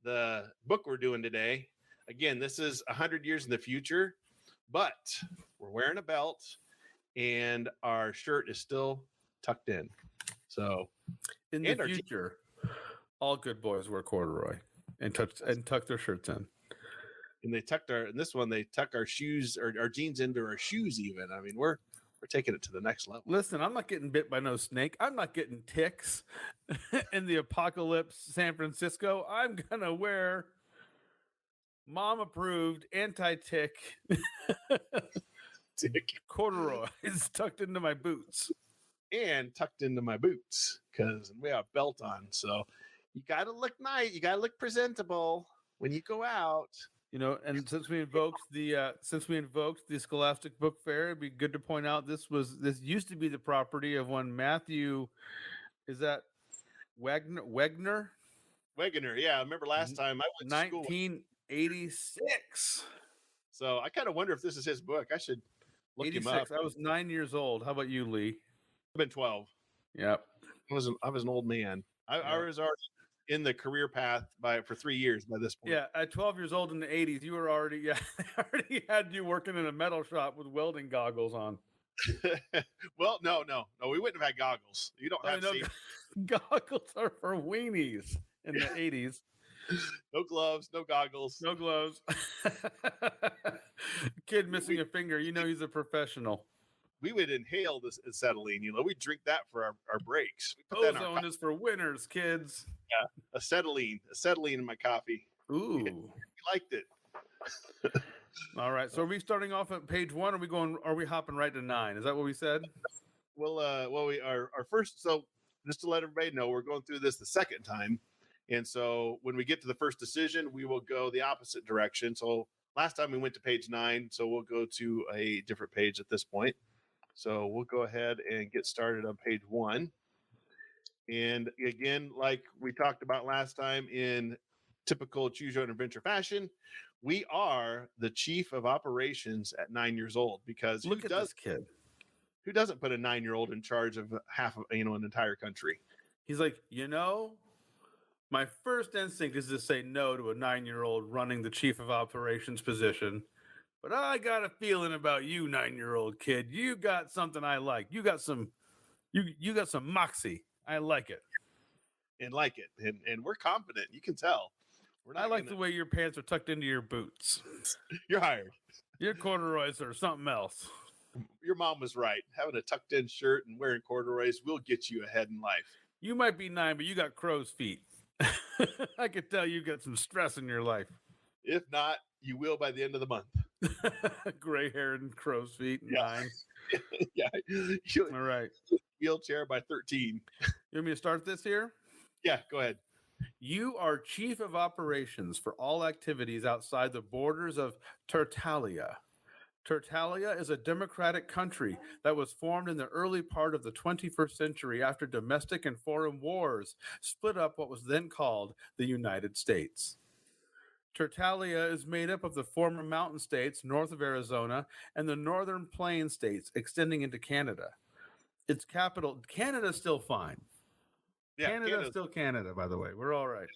the book we're doing today. Again, this is 100 years in the future, but we're wearing a belt and our shirt is still tucked in. So in the future, all good boys wear corduroy and tuck their shirts in. And they tucked they tuck our shoes or our jeans into our shoes even. I mean, we're taking it to the next level. Listen, I'm not getting bit by no snake. I'm not getting ticks in the apocalypse San Francisco. I'm going to wear mom approved anti-tick corduroys tucked into my boots. And tucked into my boots because we have a belt on. So you got to look nice. You got to look presentable when you go out. You know, and since we invoked the Scholastic Book Fair, it'd be good to point out this used to be the property of one Matthew. Is that Wagner? Wegener, yeah. I remember last time I went to school. 1986. So I kind of wonder if this is his book. I should look him up. I was 9 years old. How about you, Lee? I've been 12. Yep. I was an old man. I was already in the career path for 3 years by this point. Yeah, at 12 years old in the 80s, you were already already had you working in a metal shop with welding goggles on. Well, no, we wouldn't have had goggles. You don't have goggles are for weenies in the 80s. No gloves, no goggles. No gloves. Kid missing a finger, he's a professional. We would inhale this acetylene, we drink that for our breaks. Ozone is for winners, kids. Yeah, acetylene in my coffee. Ooh. You liked it. All right. So are we starting off at page 1? Are we hopping right to 9? Is that what we said? Well, we are our first. So just to let everybody know, we're going through this the second time. And so when we get to the first decision, we will go the opposite direction. So last time we went to page 9, so we'll go to a different page at this point. So we'll go ahead and get started on page 1. And again, like we talked about last time in typical Choose Your Own Adventure fashion, we are the chief of operations at 9 years old because look at this kid. Who doesn't put a 9-year-old in charge of half of an entire country? He's like, my first instinct is to say no to a 9-year-old running the chief of operations position. But I got a feeling about you, 9-year-old kid. You got something I like. You got some moxie. I like it. And we're confident. You can tell. I like the way your pants are tucked into your boots. You're hired. Your corduroys are something else. Your mom was right. Having a tucked in shirt and wearing corduroys will get you ahead in life. You might be 9, but you got crow's feet. I could tell you got some stress in your life. If not, you will by the end of the month. Gray hair and crow's feet. Yeah. 9. Yeah. All right. Wheelchair by 13. You want me to start this here? Yeah, go ahead. You are chief of operations for all activities outside the borders of Tertalia. Tertalia is a democratic country that was formed in the early part of the 21st century after domestic and foreign wars split up what was then called the United States. Tertalia is made up of the former mountain states north of Arizona and the northern plain states extending into Canada. Its capital, Canada's still fine. Yeah, Canada's still Canada, by the way. We're all right.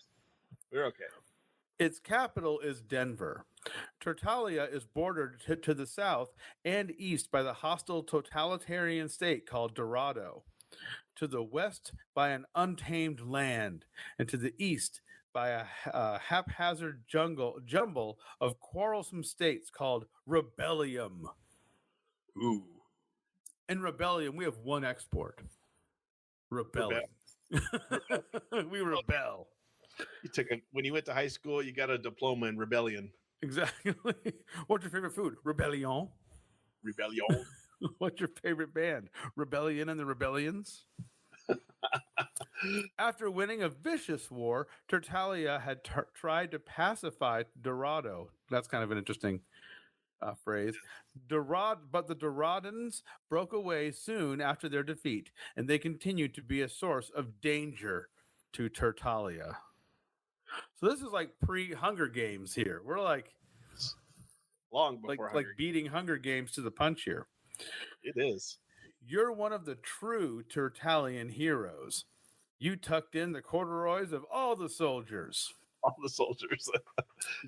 We're okay. Its capital is Denver. Tertalia is bordered to the south and east by the hostile totalitarian state called Dorado, to the west by an untamed land, and to the east by a haphazard jumble of quarrelsome states called Rebellium. Ooh. In Rebellium, we have one export. Rebellion. We rebel. When you went to high school, you got a diploma in rebellion. Exactly. What's your favorite food? Rebellion. Rebellion. What's your favorite band? Rebellion and the Rebellions. After winning a vicious war, Tertalia had tried to pacify Dorado. That's kind of an interesting phrase. But the Doradans broke away soon after their defeat, and they continued to be a source of danger to Tertalia. So this is like pre-Hunger Games here. We're like long before like beating Hunger Games to the punch here. It is. You're one of the true Tertalian heroes. You tucked in the corduroys of all the soldiers. All the soldiers.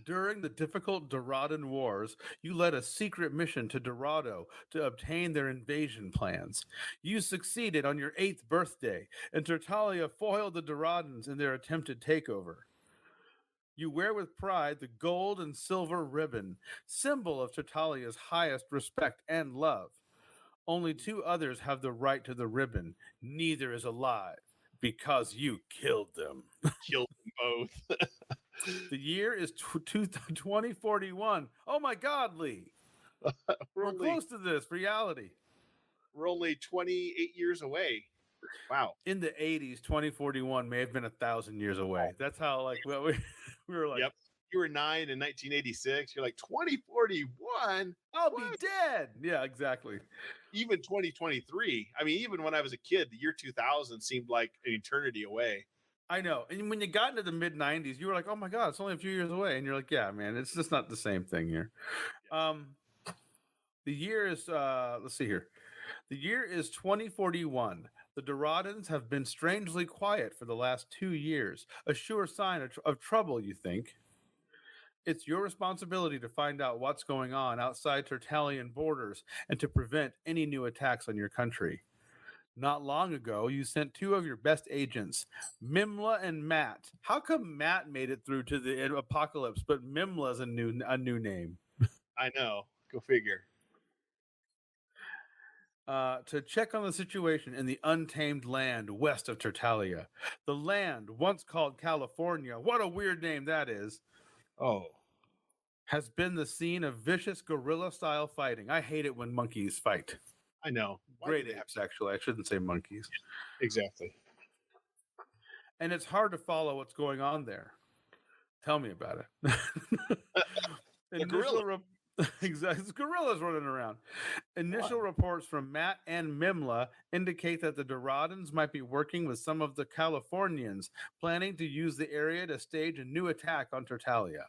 During the difficult Doradan Wars, you led a secret mission to Dorado to obtain their invasion plans. You succeeded on your 8th birthday, and Tertalia foiled the Doradans in their attempted takeover. You wear with pride the gold and silver ribbon, symbol of Tertalia's highest respect and love. Only 2 others have the right to the ribbon. Neither is alive because you killed them. Killed them both. The year is 2041. Oh my God, Lee. We're close to this reality. We're only 28 years away. Wow. In the 80s, 2041 may have been 1,000 years away. That's how, like, well, we were like, Yep. You were 9 in 1986. You're like 2041. I'll be dead. Yeah, exactly. Even 2023. I mean, even when I was a kid, the year 2000 seemed like an eternity away. I know. And when you got into the mid 90s, you were like, oh my God, it's only a few years away. And you're like, yeah, man, it's just not the same thing here. Yeah. The year is, let's see here. The year is 2041. The Doradans have been strangely quiet for the last 2 years, a sure sign of trouble, you think. It's your responsibility to find out what's going on outside Tertalian borders and to prevent any new attacks on your country. Not long ago, you sent 2 of your best agents, Mimla and Matt. How come Matt made it through to the apocalypse, but Mimla's a new name? I know. Go figure. To check on the situation in the untamed land west of Tertalia. The land, once called California, what a weird name that is, has been the scene of vicious guerrilla-style fighting. I hate it when monkeys fight. I know. Great apes, actually. I shouldn't say monkeys. Exactly. And it's hard to follow what's going on there. Tell me about it. Exactly. It's gorillas running around. Initial reports from Matt and Mimla indicate that the Doradans might be working with some of the Californians, planning to use the area to stage a new attack on Tertalia.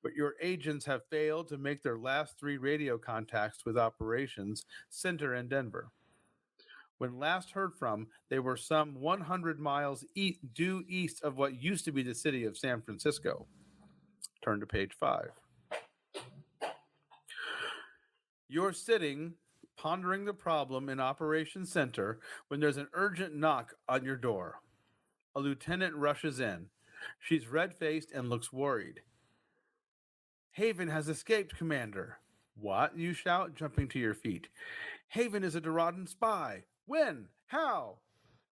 But your agents have failed to make their last 3 radio contacts with operations center in Denver. When last heard from, they were some 100 miles due east of what used to be the city of San Francisco. Turn to page 5. You're sitting, pondering the problem in Operations Center when there's an urgent knock on your door. A lieutenant rushes in. She's red-faced and looks worried. Haven has escaped, Commander. What? You shout, jumping to your feet. Haven is a Doradan spy. When? How?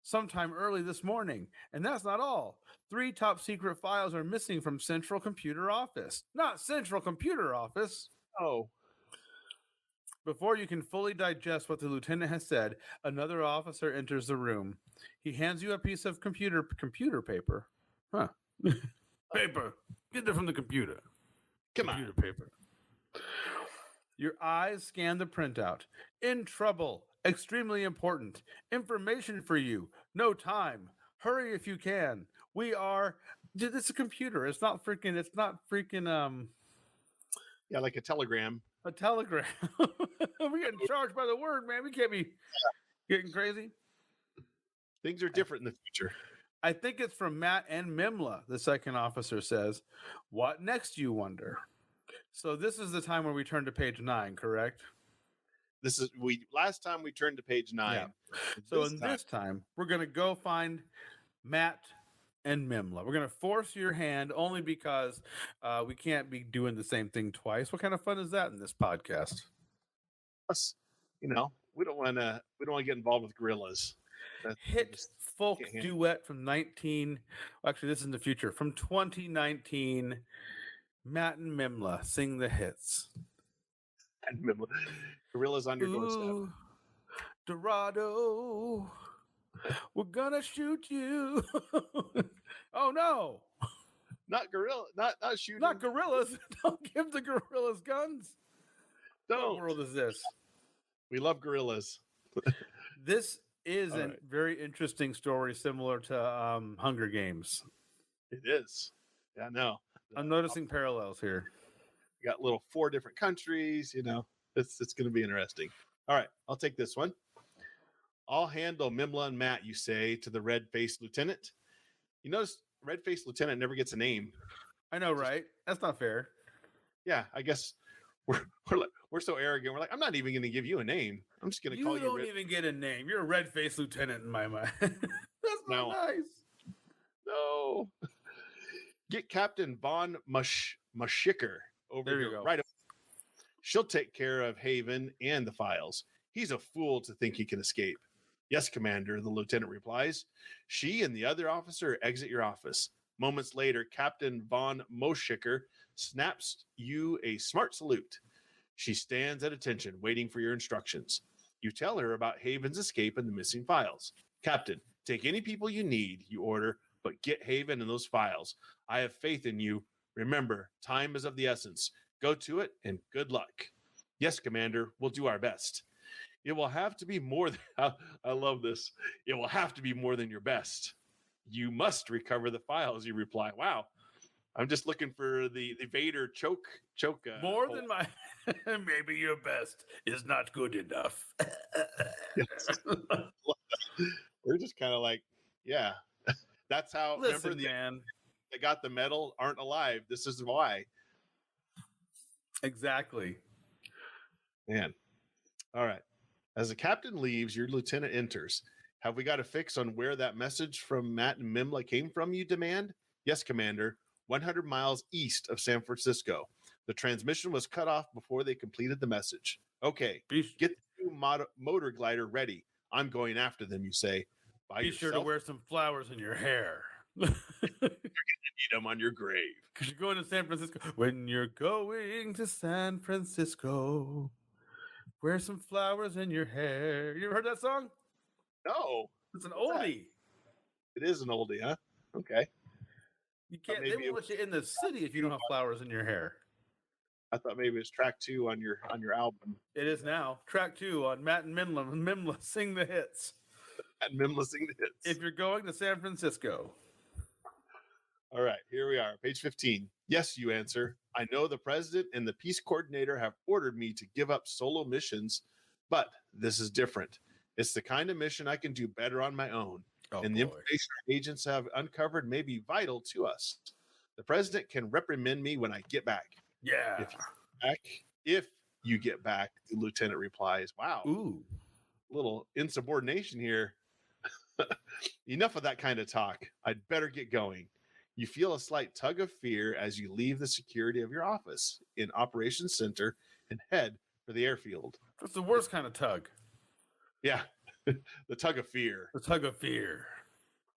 Sometime early this morning. And that's not all. 3 top secret files are missing from Central Computer Office. Not Central Computer Office. Oh. Before you can fully digest what the lieutenant has said, another officer enters the room. He hands you a piece of computer paper. Huh. Paper. Get it from the computer. Computer paper. Your eyes scan the printout. In trouble. Extremely important. Information for you. No time. Hurry if you can. We are... It's a computer. It's not freaking... Yeah, like a telegram. A telegram. We're getting charged by the word, man. We can't be getting crazy. Things are different in the future. I think it's from Matt and Mimla, the second officer says. What next, you wonder? So this is the time where we turn to page 9, correct? Last time we turned to page 9. Yeah. So this time, we're going to go find Matt and Mimla. We're going to force your hand only because we can't be doing the same thing twice. What kind of fun is that in this podcast? Plus, we don't want to get involved with gorillas. Hit folk duet from actually this is in the future, from 2019. Matt and Mimla sing the hits. And Mimla, gorillas on your doorstep. Dorado, we're gonna shoot you. Oh no! Not shooting. Not gorillas. Don't give the gorillas guns. What world is this? We love gorillas. This is a very interesting story, similar to Hunger Games. It is. Yeah, no. I'm noticing parallels here. We got 4 different countries. It's going to be interesting. All right, I'll take this one. I'll handle Mimla and Matt, you say to the red-faced lieutenant. You notice red-faced lieutenant never gets a name. I know, right? That's not fair. Yeah, I guess we're so arrogant. We're like, I'm not even going to give you a name. I'm just going to call You you don't even get a name. You're a red-faced lieutenant in my mind. That's not now. nice. No, get Captain Von Muschicker over There you here go. right away. She'll take care of Haven and the files. He's a fool to think he can escape. Yes, Commander, the lieutenant replies. She and the other officer exit your office. Moments later, Captain Von Moschicker snaps you a smart salute. She stands at attention, waiting for your instructions. You tell her about Haven's escape and the missing files. Captain, take any people you need, you order, but get Haven and those files. I have faith in you. Remember, time is of the essence. Go to it and good luck. Yes, Commander, we'll do our best. It will have to be more than, I love this. It will have to be more than your best. You must recover the files, you reply. Wow. I'm just looking for the Vader choke. More than my, maybe your best is not good enough. Yes. We're just kind of like, yeah, that's how. Listen, remember, man. they got the medal, aren't alive. This is why. Exactly. Man. All right. As the captain leaves, your lieutenant enters. Have we got a fix on where that message from Matt and Mimla came from, you demand? Yes, Commander. 100 miles east of San Francisco. The transmission was cut off before they completed the message. Okay, get the new motor glider ready. I'm going after them, you say. Be sure to wear some flowers in your hair. You're going to need them on your grave. Because you're going to San Francisco. When you're going to San Francisco, wear some flowers in your hair. You ever heard that song? No. It's an oldie. It is an oldie, huh? Okay. You can't. They won't let you in the city if you don't have flowers in your hair. I thought maybe it was track 2 on your album. It is now track 2 on Matt and Mimla. Mimla sing the hits. And Mimla sing the hits. If you're going to San Francisco. All right, here we are, page 15. Yes, you answer. I know the president and the peace coordinator have ordered me to give up solo missions, but this is different. It's the kind of mission I can do better on my own. And the information our agents have uncovered may be vital to us. The president can reprimand me when I get back. Yeah. If you get back, the lieutenant replies. Wow. Ooh. Little insubordination here. Enough of that kind of talk. I'd better get going. You feel a slight tug of fear as you leave the security of your office in Operations Center and head for the airfield. That's the worst kind of tug. Yeah. The tug of fear. The tug of fear.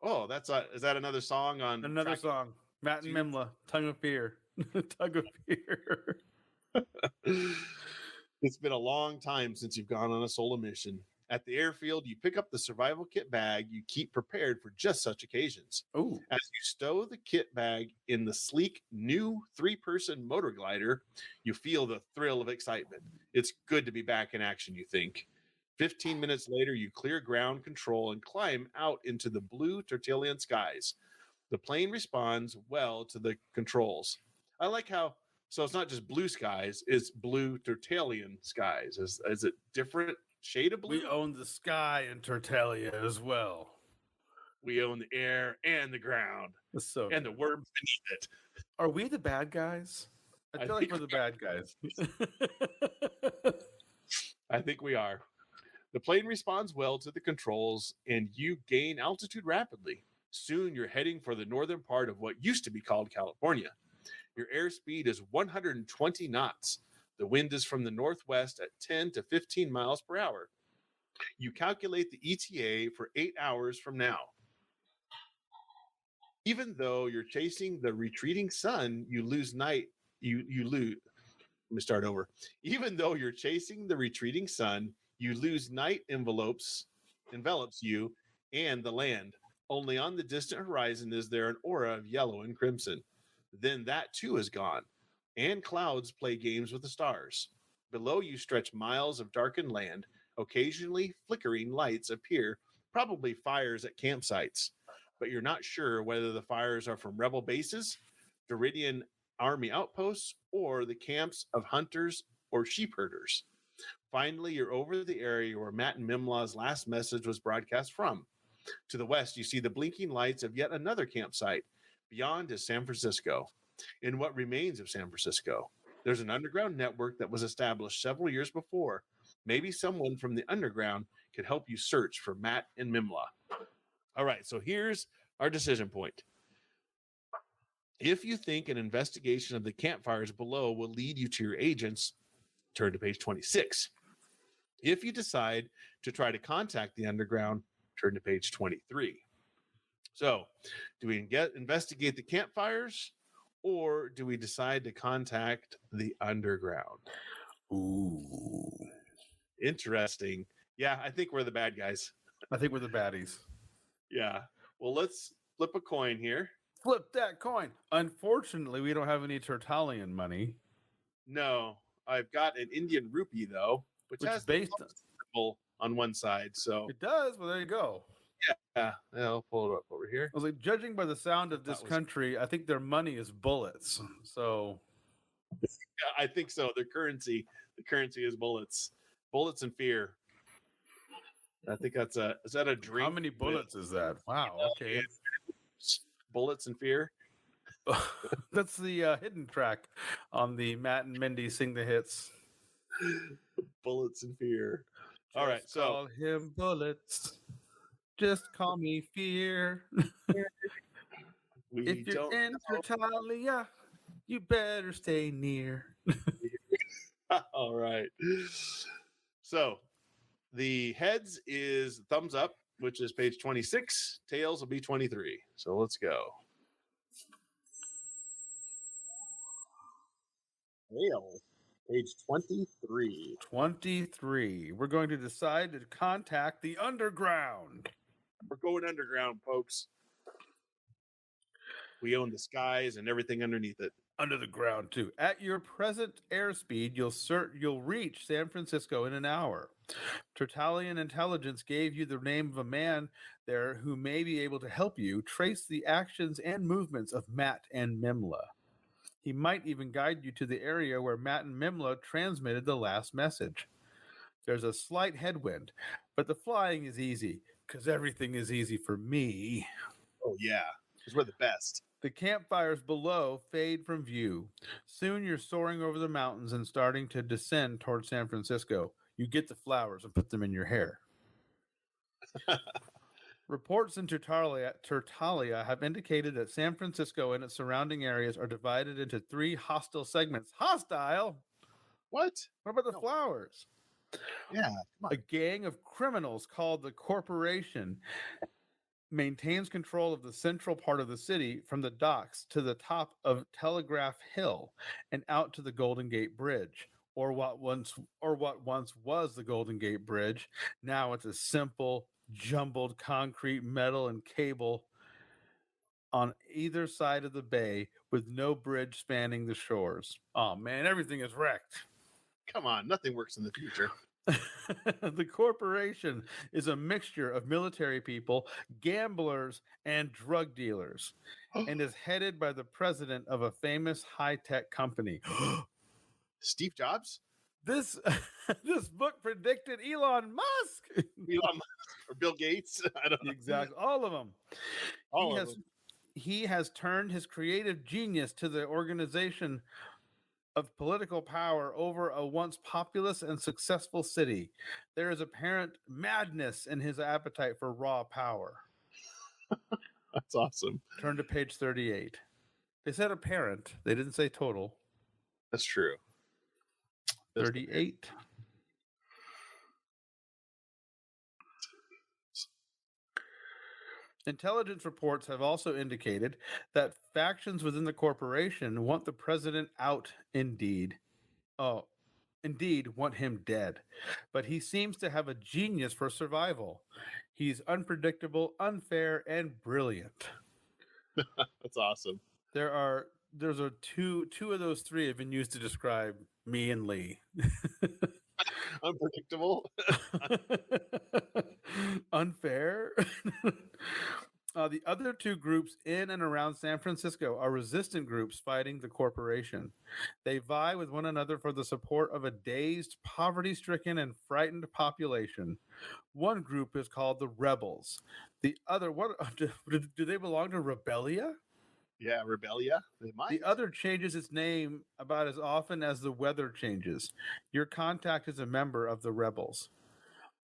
Oh, is that another song on another song? Matt and Mimla, Tug of Fear. Tug of Fear. It's been a long time since you've gone on a solo mission. At the airfield, you pick up the survival kit bag you keep prepared for just such occasions. Ooh. As you stow the kit bag in the sleek new 3-person motor glider, you feel the thrill of excitement. It's good to be back in action, you think. 15 minutes later, you clear ground control and climb out into the blue Tertullian skies. The plane responds well to the controls. I like how, so it's not just blue skies, it's blue Tertullian skies. Is it different shade of blue? We own the sky in Tertalia as well. We own the air and the ground and the worms beneath it. Are we the bad guys? I feel like we're the bad guys. I think we are. The plane responds well to the controls, and you gain altitude rapidly. Soon, you're heading for the northern part of what used to be called California. Your airspeed is 120 knots. The wind is from the northwest at 10 to 15 miles per hour. You calculate the ETA for 8 hours from now. Even though you're chasing the retreating sun, you lose night. You lose. Let me start over. Even though you're chasing the retreating sun, you lose night envelops you and the land. Only on the distant horizon is there an aura of yellow and crimson. Then that too is gone, and clouds play games with the stars. Below you stretch miles of darkened land. Occasionally flickering lights appear, probably fires at campsites. But you're not sure whether the fires are from rebel bases, Duridian army outposts, or the camps of hunters or sheep herders. Finally, you're over the area where Matt and Mimla's last message was broadcast from. To the west, you see the blinking lights of yet another campsite. Beyond is San Francisco. in what remains of San Francisco. There's an underground network that was established several years before. Maybe someone from the underground could help you search for Matt and Mimla. All right, so here's our decision point. If you think an investigation of the campfires below will lead you to your agents, turn to page 26. If you decide to try to contact the underground, turn to page 23. So, do we investigate the campfires, or do we decide to contact the underground? Ooh. Interesting. Yeah, I think we're the bad guys. I think we're the baddies. Yeah. Well, let's flip a coin here. Flip that coin. Unfortunately, we don't have any Tertullian money. No, I've got an Indian rupee, though, which has based symbol on one side. So it does. Well, there you go. yeah, I'll pull it up over here. I was like, judging by the sound of this country, I think their money is bullets. So yeah, I think so. The currency is bullets and fear. I think is that a drink? How many bullets is that? Wow. Okay. Bullets and fear. That's the hidden track on the Matt and Mindy Sing the Hits. Bullets and fear. All right, so call him Bullets. Just call me Fear. If you're in Tertalia, you better stay near. All right. So the heads is thumbs up, which is page 26. Tails will be 23. So let's go. Tails, page 23. 23. We're going to decide to contact the underground. We're going underground, folks. We own the skies and everything underneath it. Under the ground, too. At your present airspeed, you'll reach San Francisco in an hour. Tertullian intelligence gave you the name of a man there who may be able to help you trace the actions and movements of Matt and Mimla. He might even guide you to the area where Matt and Mimla transmitted the last message. There's a slight headwind, but the flying is easy, because everything is easy for me. Oh, yeah, because we're the best. The campfires below fade from view. Soon you're soaring over the mountains and starting to descend towards San Francisco. You get the flowers and put them in your hair. Reports in Tertalia have indicated that San Francisco and its surrounding areas are divided into 3 hostile segments. Hostile? What? What about the flowers? Yeah. A gang of criminals called the Corporation maintains control of the central part of the city from the docks to the top of Telegraph Hill and out to the Golden Gate Bridge, or what once was the Golden Gate Bridge. Now it's a simple jumbled concrete, metal, and cable on either side of the bay with no bridge spanning the shores. Oh man, everything is wrecked. Come on, nothing works in the future. The corporation is a mixture of military people, gamblers, and drug dealers, and is headed by the president of a famous high-tech company. Steve Jobs? This book predicted Elon Musk. Elon Musk or Bill Gates? I don't know. Exactly. All of them. He has turned his creative genius to the organization of political power over a once populous and successful city. There is apparent madness in his appetite for raw power. That's awesome. Turn to page 38. They said apparent. They didn't say total. That's true. 38. Intelligence reports have also indicated that factions within the corporation want the president out indeed. Indeed, want him dead. But he seems to have a genius for survival. He's unpredictable, unfair, and brilliant. That's awesome. There's two of those 3 have been used to describe me and Lee. Unpredictable. Unfair. The other 2 groups in and around San Francisco are resistant groups fighting the corporation. They vie with one another for the support of a dazed, poverty-stricken, and frightened population. One group is called the Rebels. The other, do they belong to Rebellia? Yeah, Rebellia. They might. The other changes its name about as often as the weather changes. Your contact is a member of the rebels.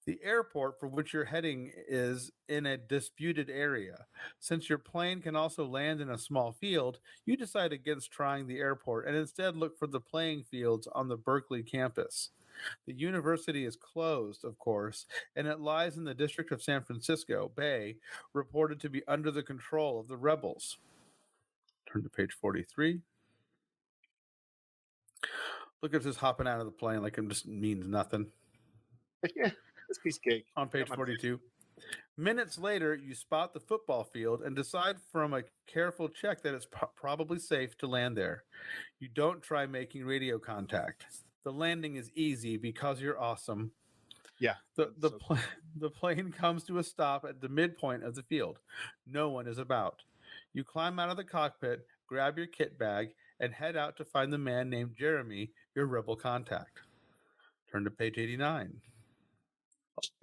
The airport for which you're heading is in a disputed area. Since your plane can also land in a small field, you decide against trying the airport and instead look for the playing fields on the Berkeley campus. The university is closed, of course, and it lies in the district of San Francisco Bay, reported to be under the control of the rebels. Turn to page 43. Look at this hopping out of the plane like it just means nothing. Yeah, this piece of cake. On page 42. Minutes later, you spot the football field and decide from a careful check that it's probably safe to land there. You don't try making radio contact. The landing is easy because you're awesome. Yeah. The plane comes to a stop at the midpoint of the field. No one is about. You climb out of the cockpit, grab your kit bag, and head out to find the man named Jeremy, your rebel contact. Turn to page 89.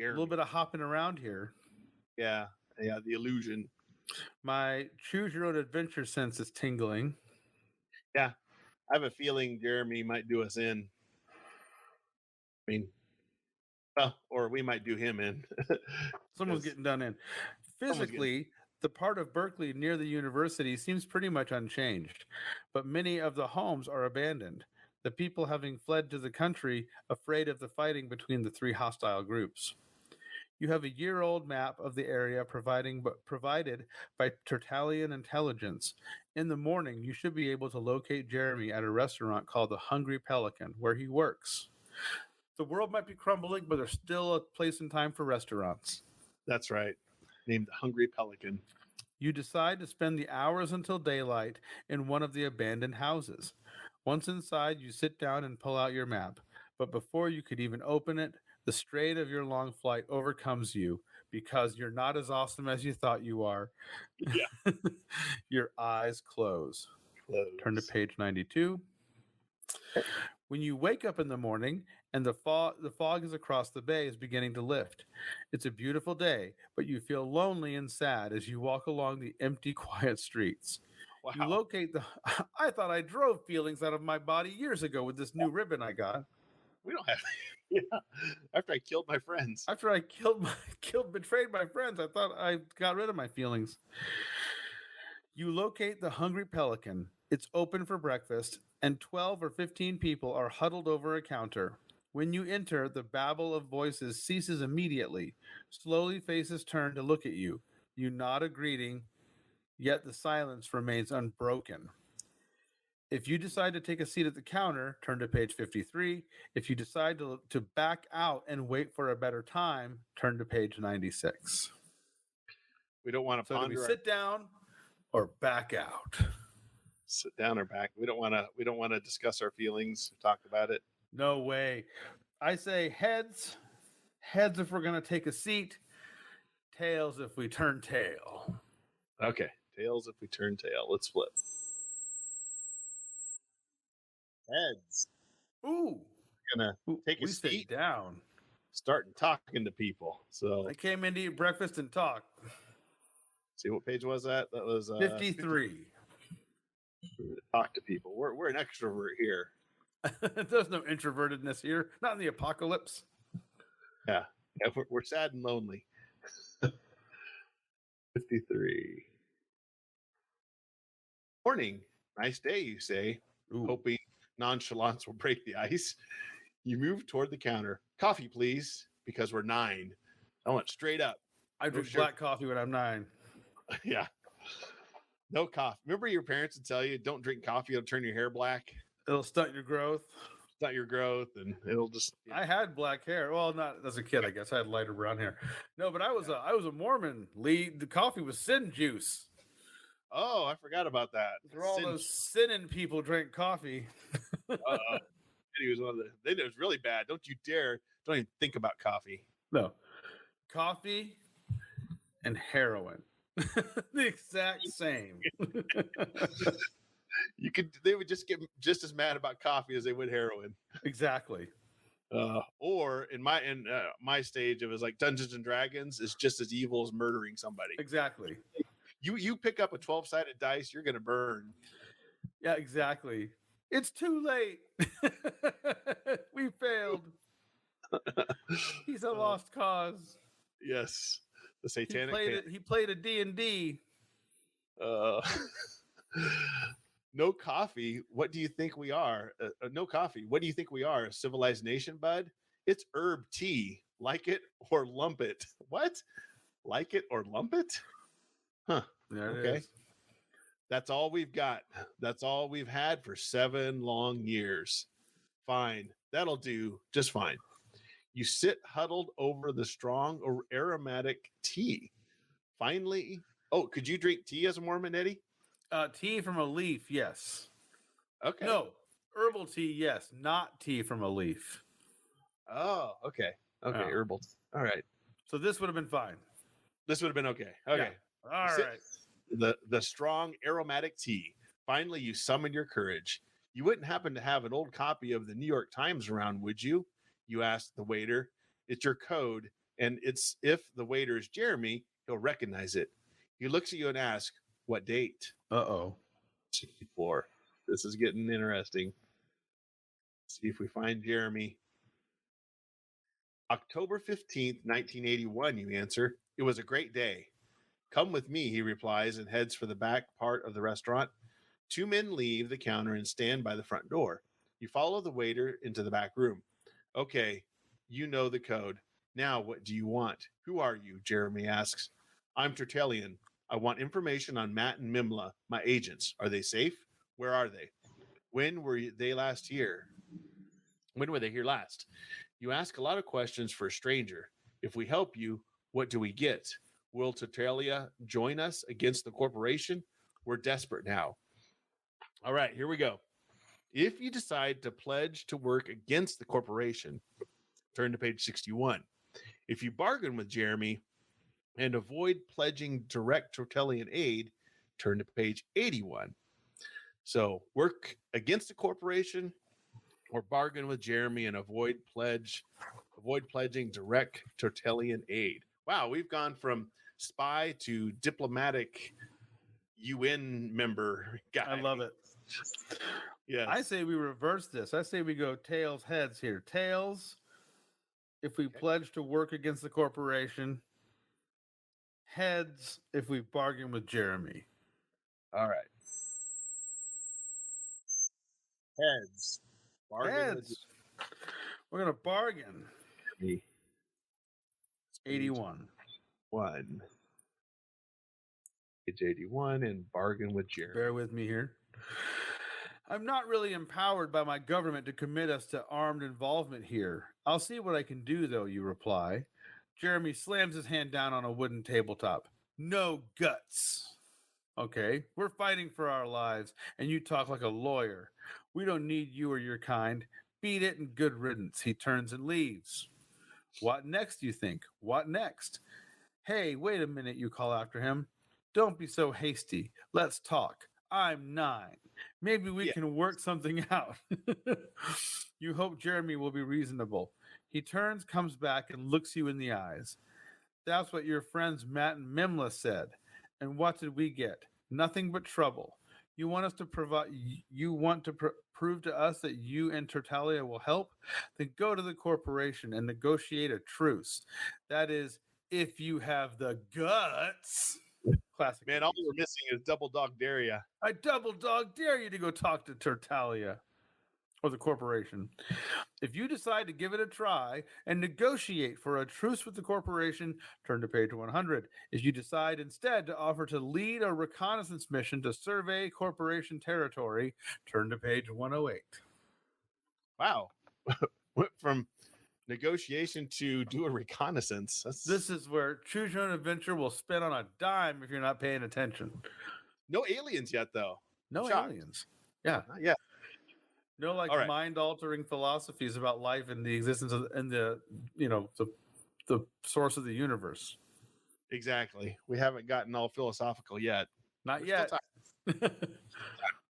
A little bit of hopping around here. Yeah, the illusion. My choose your own adventure sense is tingling. Yeah, I have a feeling Jeremy might do us in. I mean, well, or we might do him in. Someone's getting done in. Physically, the part of Berkeley near the university seems pretty much unchanged, but many of the homes are abandoned, the people having fled to the country afraid of the fighting between the three hostile groups. You have a year-old map of the area provided by Tertullian intelligence. In the morning, you should be able to locate Jeremy at a restaurant called the Hungry Pelican, where he works. The world might be crumbling, but there's still a place and time for restaurants. That's right. Named the Hungry Pelican. You decide to spend the hours until daylight in one of the abandoned houses. Once inside, you sit down and pull out your map. But before you could even open it, the strain of your long flight overcomes you because you're not as awesome as you thought you are. Yeah. Your eyes close. Turn to page 92. When you wake up in the morning and the fog is across the bay is beginning to lift. It's a beautiful day, but you feel lonely and sad as you walk along the empty, quiet streets. Wow. You locate the I thought I drove feelings out of my body years ago with this new ribbon I got. We don't have yeah. After I killed my friends. After I betrayed my friends, I thought I got rid of my feelings. You locate the Hungry Pelican. It's open for breakfast, and 12 or 15 people are huddled over a counter. When you enter, the babble of voices ceases immediately. Slowly, faces turn to look at you. You nod a greeting, yet the silence remains unbroken. If you decide to take a seat at the counter, turn to page 53. If you decide to back out and wait for a better time, turn to page 96. We don't want to ponder. Do we sit down or back out? Sit down or back. We don't want to discuss our feelings, talk about it. No way. I say heads. Heads if we're going to take a seat. Tails if we turn tail. Okay. Tails if we turn tail. Let's flip. Heads. Ooh. We're gonna take a seat down. Starting talking to people. So I came in to eat breakfast and talk. See, what page was that? That was 53. Talk to people. We're an extrovert here. There's no introvertedness here. Not in the apocalypse. Yeah, we're sad and lonely. 53. Morning. Nice day, you say. Ooh. Hoping nonchalance will break the ice. You move toward the counter. Coffee, please, because we're 9. I want straight up. I drink black coffee when I'm 9. Yeah. No coffee. Remember your parents would tell you, don't drink coffee, it'll turn your hair black. It'll stunt your growth. Stunt your growth, and it'll just... Yeah. I had black hair. Well, not as a kid, I guess. I had lighter brown hair. No, but I was a Mormon. Lee, the coffee was sin juice. Oh, I forgot about that. For all those sinning people drank coffee. He was one of the... It was really bad. Don't even think about coffee. No. Coffee and heroin. The exact same. They would just get just as mad about coffee as they would heroin. Exactly. Or in my stage, it was like Dungeons and Dragons is just as evil as murdering somebody. Exactly. You pick up a 12-sided dice, you're gonna burn. Yeah, exactly. It's too late. We failed. He's a lost cause. Yes, the He satanic played panic. it. He played a D&D. Uh, no coffee. What do you think we are? No coffee. What do you think we are? A civilized nation, bud? It's herb tea. Like it or lump it. What? Like it or lump it? Huh. There it Okay. is. That's all we've got. That's all we've had for 7 long years. Fine. That'll do just fine. You sit huddled over the strong or aromatic tea. Finally, oh, could you drink tea as a Mormon, Eddie? Tea from a leaf, yes. Okay. No, herbal tea, yes. Not tea from a leaf. Oh, okay. Okay, Oh. herbal. All right. So this would have been fine. This would have been okay. Okay. Yeah. All Sit- right. The strong aromatic tea. Finally, you summon your courage. You wouldn't happen to have an old copy of the New York Times around, would you? You asked the waiter. It's your code, and it's if the waiter is Jeremy, he'll recognize it. He looks at you and asks, "What date?" Uh-oh. 64. This is getting interesting. See if we find Jeremy. October 15th, 1981, you answer. It was a great day. Come with me, he replies, and heads for the back part of the restaurant. 2 men leave the counter and stand by the front door. You follow the waiter into the back room. Okay, you know the code. Now, what do you want? Who are you? Jeremy asks. I'm Tertullian. I want information on Matt and Mimla, my agents. Are they safe? Where are they? When were they last here? When were they here last? You ask a lot of questions for a stranger. If we help you, what do we get? Will Tertullia join us against the corporation? We're desperate now. All right, here we go. If you decide to pledge to work against the corporation, turn to page 61. If you bargain with Jeremy and avoid pledging direct Tertullian aid, turn to page 81. So work against the corporation or bargain with Jeremy and avoid pledging direct Tertullian aid. Wow, we've gone from spy to diplomatic UN member guy. I love it. Yes. I say we reverse this. I say we go tails, heads here. Tails, if we pledge to work against the corporation. Heads, if we bargain with Jeremy. All right. Heads. Bargain with Heads. We're going to bargain. Jeremy. 81. 1. Page 81 and bargain with Jeremy. Bear with me here. I'm not really empowered by my government to commit us to armed involvement here. I'll see what I can do, though, you reply. Jeremy slams his hand down on a wooden tabletop. No guts. Okay, we're fighting for our lives, and you talk like a lawyer. We don't need you or your kind. Beat it and good riddance. He turns and leaves. What next, you think? What next? Hey, wait a minute, you call after him. Don't be so hasty. Let's talk. I'm 9. Maybe we can work something out. You hope Jeremy will be reasonable. He turns, comes back, and looks you in the eyes. That's what your friends Matt and Mimla said. And what did we get? Nothing but trouble. You want us to provide. You want to prove to us that you and Tertullia will help? Then go to the corporation and negotiate a truce. That is, if you have the guts. Classic. Man, all we're missing is double dog dare ya. I double dog dare you to go talk to Tertullia or the corporation. If you decide to give it a try and negotiate for a truce with the corporation, turn to page 100. If you decide instead to offer to lead a reconnaissance mission to survey corporation territory, turn to page 108. Wow. Went from negotiation to do a reconnaissance. This is where choose your own adventure will spin on a dime if you're not paying attention. No aliens yet, though. No Shocked. aliens. Yeah. Not yet. No, like right. mind-altering philosophies about life and the existence of and the source of the universe. Exactly. We haven't gotten all philosophical yet. Not yet.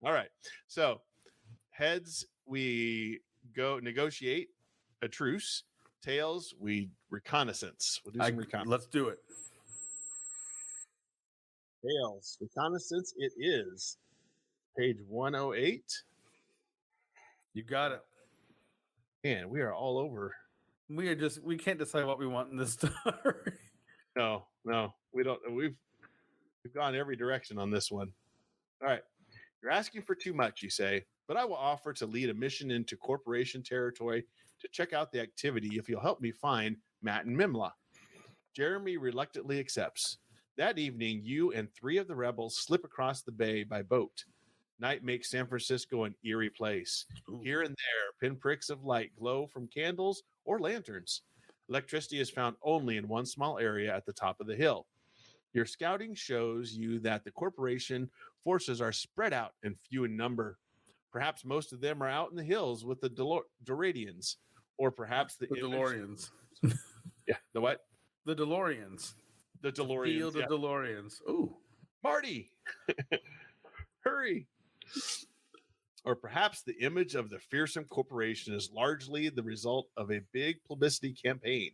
All right. So heads, we go negotiate a truce. Tails, we reconnaissance. We'll do some reconnaissance. Let's do it. Tales Reconnaissance. It is page 108. You got it. Man, we are all over. We can't decide what we want in this story. No, we don't. We've gone every direction on this one. All right. You're asking for too much, you say, but I will offer to lead a mission into corporation territory to check out the activity if you'll help me find Matt and Mimla. Jeremy reluctantly accepts. That evening, you and 3 of the rebels slip across the bay by boat. Night makes San Francisco an eerie place. Ooh. Here and there, pinpricks of light glow from candles or lanterns. Electricity is found only in one small area at the top of the hill. Your scouting shows you that the corporation forces are spread out and few in number. Perhaps most of them are out in the hills with the Doradians, or perhaps the DeLoreans. Yeah, the what? The DeLoreans. The DeLoreans. Field of DeLoreans. Ooh. Marty, hurry. Or perhaps the image of the fearsome corporation is largely the result of a big publicity campaign.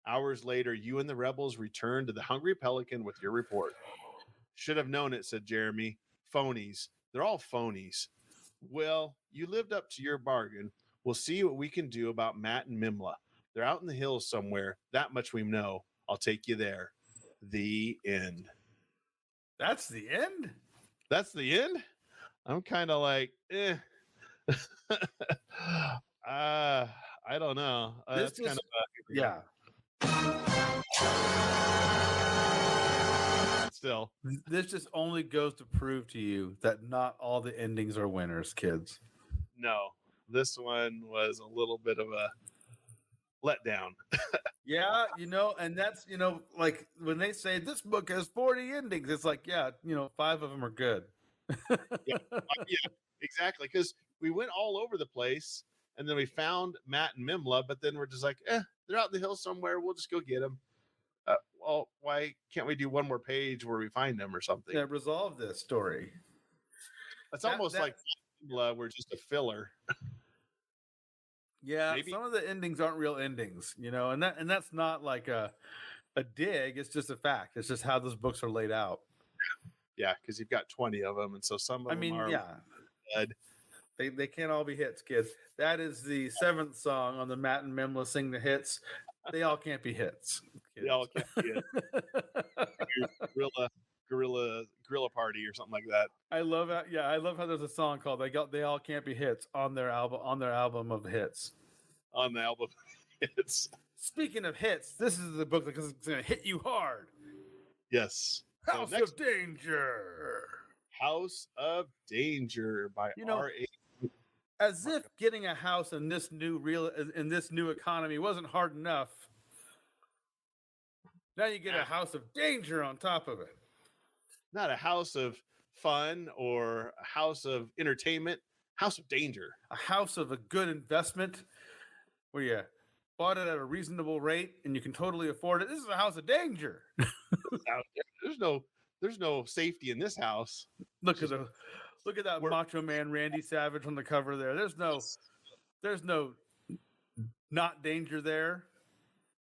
Hours later, you and the rebels return to the Hungry Pelican with your report. Should have known it, said Jeremy. Phonies. They're all phonies. Well, you lived up to your bargain. We'll see what we can do about Matt and Mimla. They're out in the hills somewhere. That much we know. I'll take you there. The end. That's the end? That's the end? I'm kind of like, I don't know. That's kind of yeah. Still, this just only goes to prove to you that not all the endings are winners, kids. No, this one was a little bit of a letdown. Yeah, and that's, like when they say this book has 40 endings, it's like, yeah, 5 of them are good. yeah, exactly. Because we went all over the place and then we found Matt and Mimla, but then we're just like, they're out in the hills somewhere. We'll just go get them. Well, why can't we do one more page where we find them or something? Yeah, resolve this story. It's almost like Mimla were just a filler. Yeah, maybe. Some of the endings aren't real endings, and that's not like a dig. It's just a fact. It's just how those books are laid out. Yeah, because you've got 20 of them, and so some of them are dead. They can't all be hits, kids. That is the 7th song on the Matt and Mimla Sing the Hits. They all can't be hits. Kids. They all can't be hits. Gorilla Party or something like that. I love that. Yeah, I love how there's a song called "They All Can't Be Hits" on their album of hits. On the album of hits. Speaking of hits, this is the book that's going to hit you hard. Yes. House of Danger. House of Danger by R.A. As if getting a house in this new economy wasn't hard enough. Now you get a house of danger on top of it. Not a house of fun or a house of entertainment. House of danger. A house of a good investment where you bought it at a reasonable rate and you can totally afford it. This is a house of danger. There's no safety in this house. Look at that Macho Man Randy Savage on the cover there. There's no not danger there.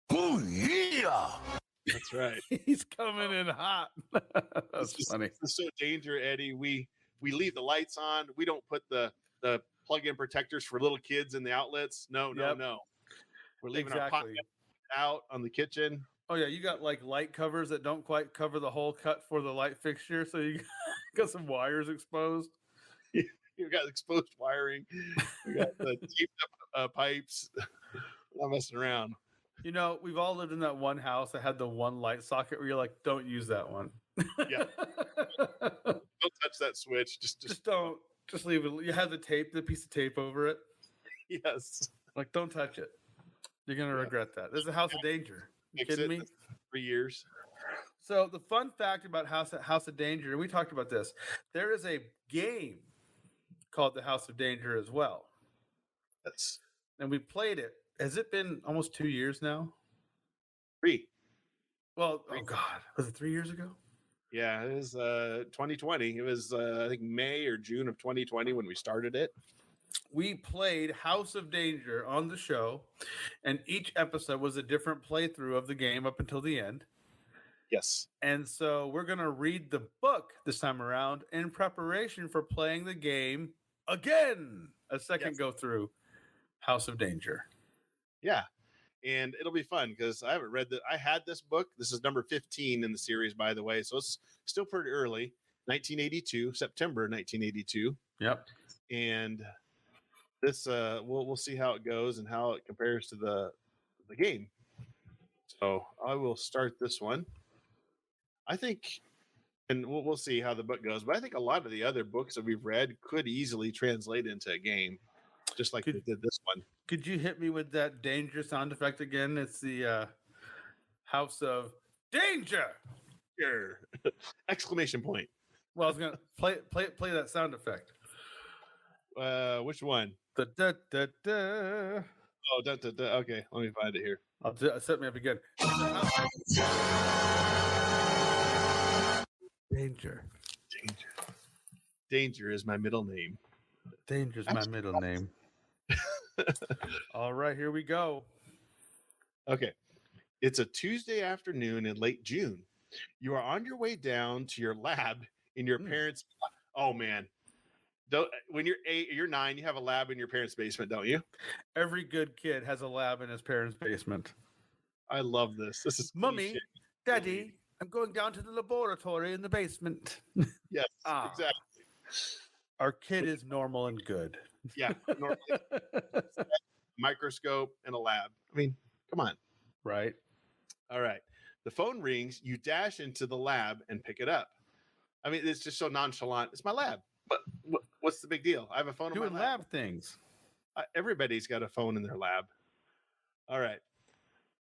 Oh yeah. That's right. He's coming in hot. That's funny. It's so danger, Eddie. We leave the lights on. We don't put the plug-in protectors for little kids in the outlets. No. We're leaving our pot out on the kitchen. Oh yeah, you got like light covers that don't quite cover the whole cut for the light fixture, so you got some wires exposed. You got exposed wiring. We got the taped up pipes. Not messing around. We've all lived in that one house that had the one light socket where you're like, don't use that one. Yeah. Don't touch that switch. Just don't. Just leave it. You have the piece of tape over it. Yes. Like, don't touch it. You're going to regret that. This is a house of danger. You kidding me? 3 years. So the fun fact about House of Danger, and we talked about this, there is a game called the House of Danger as well. And we played it. Has it been almost 2 years now? 3. Well, oh God, was it 3 years ago? Yeah, it was 2020. It was I think May or June of 2020 when we started it. We played House of Danger on the show, and each episode was a different playthrough of the game up until the end. Yes. And so we're going to read the book this time around in preparation for playing the game again. A second Yes. go through House of Danger. Yeah. And it'll be fun because I haven't read that. I had this book. This is number 15 in the series, by the way. So it's still pretty early. 1982, September 1982. Yep. And this we'll see how it goes and how it compares to the game. So I will start this one. I think, and we'll see how the book goes, but I think a lot of the other books that we've read could easily translate into a game, just like they did this one. Could you hit me with that danger sound effect again? It's the House of Danger. Sure. Exclamation point. Well, I was gonna play that sound effect. Which one? The da da da. Oh, okay. Let me find it here. I'll set me up again. Danger. Danger is my middle name. Danger's my middle name. All right, here we go. Okay. It's a Tuesday afternoon in late June. You are on your way down to your lab in your parents' oh man. When you're 8, you're 9, you have a lab in your parents' basement, don't you? Every good kid has a lab in his parents' basement. I love this. This is Mommy, cliche. Daddy, I'm going down to the laboratory in the basement. Yes, exactly. Our kid is normal and good. Yeah, normally microscope and a lab. I mean, come on. Right. All right. The phone rings. You dash into the lab and pick it up. I mean, it's just so nonchalant. It's my lab. But what's the big deal? I have a phone in my Doing lab. lab things. Everybody's got a phone in their lab. All right.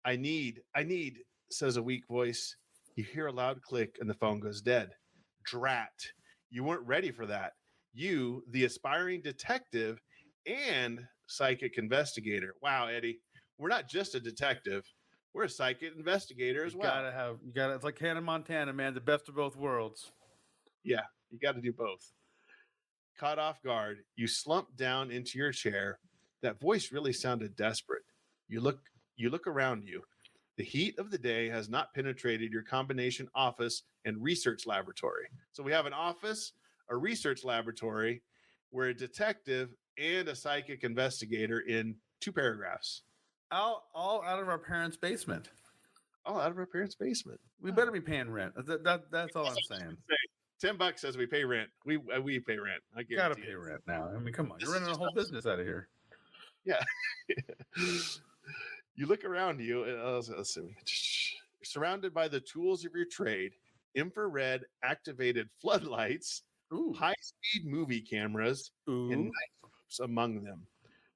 I need, says a weak voice. You hear a loud click and the phone goes dead. Drat. You weren't ready for that. You, the aspiring detective and psychic investigator. Wow, Eddie. We're not just a detective. We're a psychic investigator as well. You gotta, it's like Hannah Montana, man, the best of both worlds. Yeah, you got to do both. Caught off guard, you slump down into your chair. That voice really sounded desperate. You look around you. The heat of the day has not penetrated your combination office and research laboratory. So we have an office, a research laboratory, we're a detective and a psychic investigator in 2 paragraphs. All out of our parents' basement. All out of our parents' basement. We better be paying rent. That's all I'm saying. $10 says we pay rent. We pay rent. I guarantee. Gotta pay rent now. I mean, come on, you're running a whole business out of here. Yeah. You look around you. Let's see. You're surrounded by the tools of your trade: infrared activated floodlights, high-speed movie cameras, and night ropes among them.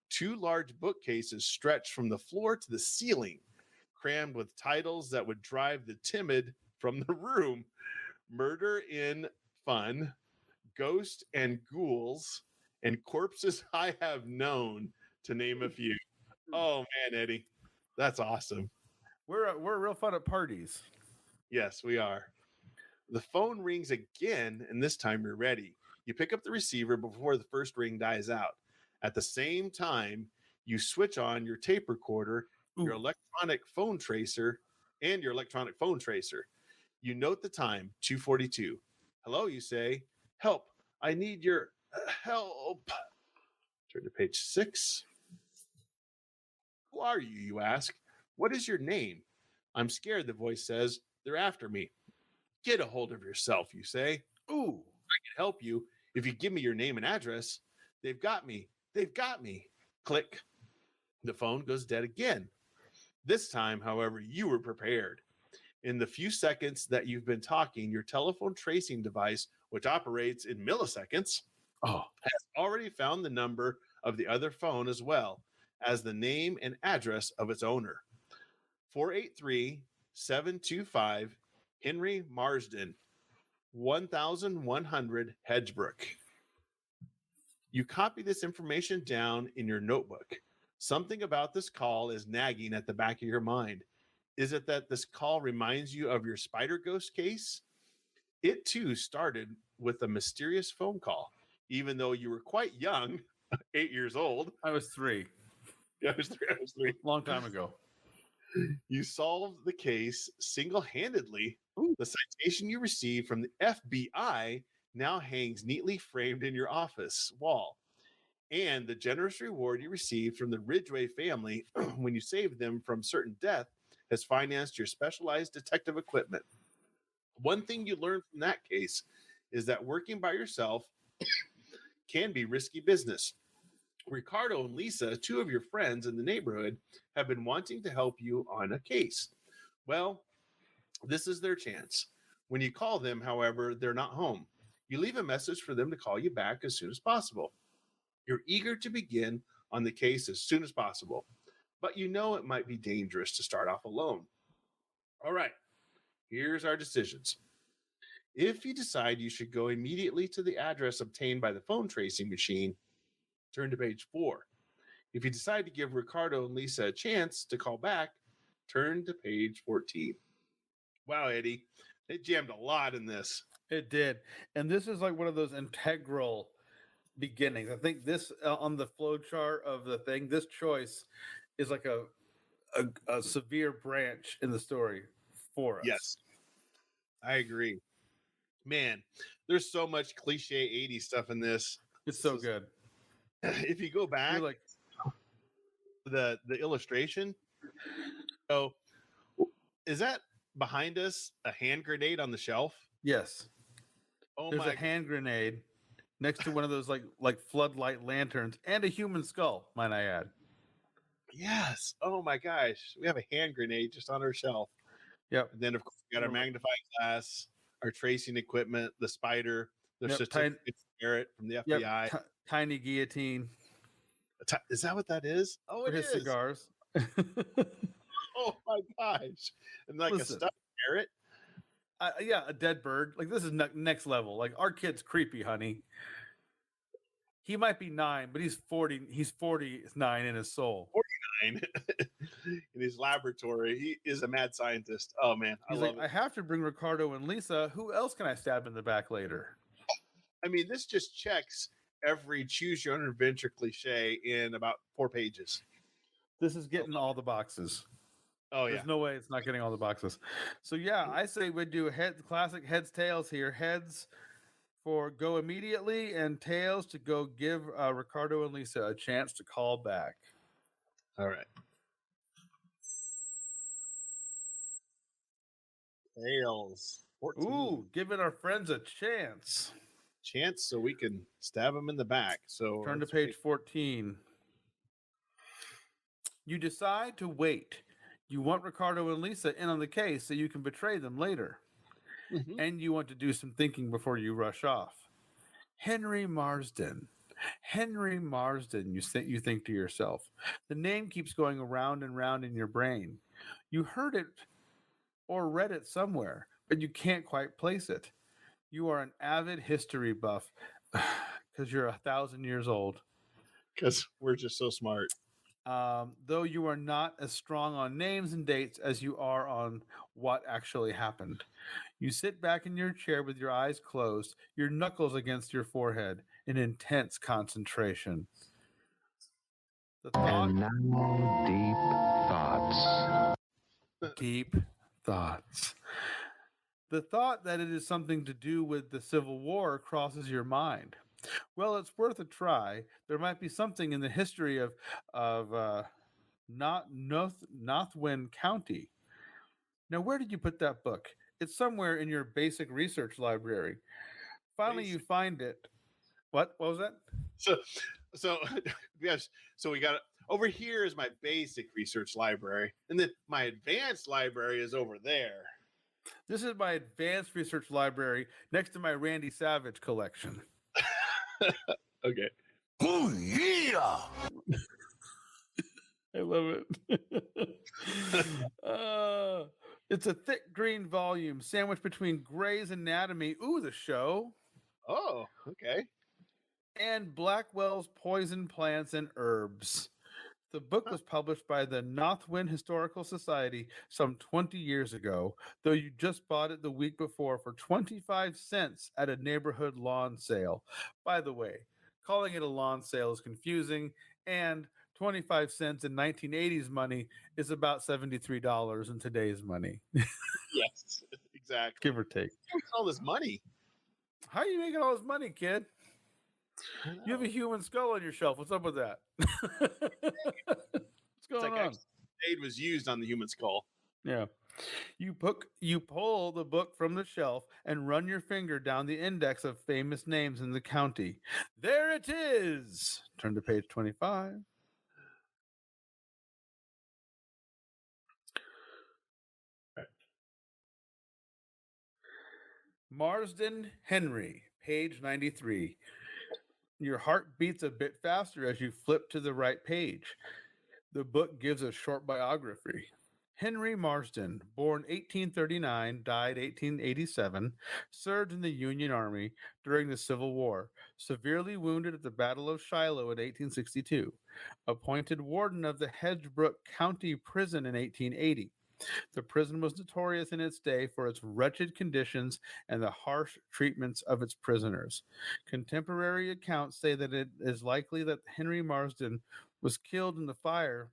2 large bookcases stretch from the floor to the ceiling, crammed with titles that would drive the timid from the room. Murder in Fun, Ghost and Ghouls, and Corpses I Have Known, to name a few. Oh man, Eddie, that's awesome. We're real fun at parties. Yes, we are. The phone rings again, and this time you're ready. You pick up the receiver before the first ring dies out. At the same time, you switch on your tape recorder, your electronic phone tracer, and your electronic phone tracer. You note the time, 2:42. Hello, you say. Help. I need your help. Turn to page 6. Who are you, you ask. What is your name? I'm scared, the voice says. They're after me. Get a hold of yourself, you say. Ooh, I can help you if you give me your name and address. They've got me. They've got me. Click. The phone goes dead again. This time, however, you were prepared. In the few seconds that you've been talking, your telephone tracing device, which operates in milliseconds, has already found the number of the other phone as well as the name and address of its owner. 483-725 Henry Marsden, 1100 Hedgebrook. You copy this information down in your notebook. Something about this call is nagging at the back of your mind. Is it that this call reminds you of your spider ghost case? It too started with a mysterious phone call, even though you were quite young, 8 years old. I was 3. Yeah, I was 3. Long time ago. You solved the case single-handedly. The citation you received from the FBI now hangs neatly framed in your office wall. And the generous reward you received from the Ridgway family when you saved them from certain death has financed your specialized detective equipment. One thing you learned from that case is that working by yourself can be risky business. Ricardo and Lisa, two of your friends in the neighborhood, have been wanting to help you on a case. Well, this is their chance. When you call them, however, they're not home. You leave a message for them to call you back as soon as possible. You're eager to begin on the case as soon as possible, but you know it might be dangerous to start off alone. All right, here's our decisions. If you decide you should go immediately to the address obtained by the phone tracing machine, turn to page 4. If you decide to give Ricardo and Lisa a chance to call back, turn to page 14. Wow, Eddie, they jammed a lot in this. It did. And this is like one of those integral beginnings. I think this on the flow chart of the thing, this choice is like a severe branch in the story for us. Yes, I agree. Man, there's so much cliche 80s stuff in this. It's so good. If you go back, You're like, the illustration, so is that behind us a hand grenade on the shelf? yes. Oh There's my a hand grenade next to one of those like floodlight lanterns and a human skull, might I add. Yes. Oh my gosh. We have a hand grenade just on our shelf. Yep. And then of course we got our magnifying glass, our tracing equipment, the spider, the Yep, certificate Barrett from the FBI. Yep. Tiny guillotine Is that what that is? Oh, for it his is. cigars. Oh my gosh. And like Listen. a stuffed parrot. Yeah, a dead bird. Like this is next level. Like our kid's creepy, honey. He might be 9, but he's 40. He's 49 in his soul. 49 in his laboratory. He is a mad scientist. Oh man, I He's love like, it. I have to bring Ricardo and Lisa. Who else can I stab in the back later? I mean, this just checks every choose your own adventure cliche in about 4 pages. This is getting all the boxes. Oh yeah. There's no way it's not getting all the boxes. So yeah, I say we do classic heads tails here. Heads for go immediately, and tails to go give Ricardo and Lisa a chance to call back. All right. Tails. 14. Ooh, giving our friends a chance. Chance so we can stab him in the back. So Turn to page 14. You decide to wait. You want Ricardo and Lisa in on the case so you can betray them later. Mhm. And you want to do some thinking before you rush off. Henry Marsden. Henry Marsden, you think to yourself. The name keeps going around and round in your brain. You heard it or read it somewhere, but you can't quite place it. You are an avid history buff because you're 1,000 years old. Because we're just so smart. Though you are not as strong on names and dates as you are on what actually happened. You sit back in your chair with your eyes closed, your knuckles against your forehead, in intense concentration. The thought, And now deep thoughts. deep thoughts. The thought that it is something to do with the Civil War crosses your mind. Well, it's worth a try. There might be something in the history of Nothwin County. Now, where did you put that book? It's somewhere in your basic research library. Finally, you find it. What was that? So yes. So we got over here is my basic research library, and then my advanced library is over there. This is my advanced research library next to my Randy Savage collection. Okay. Oh, yeah. I love it. It's a thick green volume sandwiched between Grey's Anatomy, ooh, the show, Oh, okay. and Blackwell's Poison Plants and Herbs. The book was published by the Nothwin Historical Society some 20 years ago, though you just bought it the week before for 25 cents at a neighborhood lawn sale. By the way, calling it a lawn sale is confusing, and 25 cents in 1980s money is about $73 in today's money, Yes, exactly. give or take. Where's all this money? How are you making all this money, kid? I You have a know. human skull on your shelf. What's up with that? What's It's going like on? actually aid was used on the human skull. Yeah. You pull the book from the shelf and run your finger down the index of famous names in the county. There it is. Turn to page 25. Marsden Henry, page 93. Your heart beats a bit faster as you flip to the right page. The book gives a short biography. Henry Marsden, born 1839, died 1887, served in the Union Army during the Civil War, severely wounded at the Battle of Shiloh in 1862, appointed warden of the Hedgebrook County Prison in 1880. The prison was notorious in its day for its wretched conditions and the harsh treatments of its prisoners. Contemporary accounts say that it is likely that Henry Marsden was killed in the fire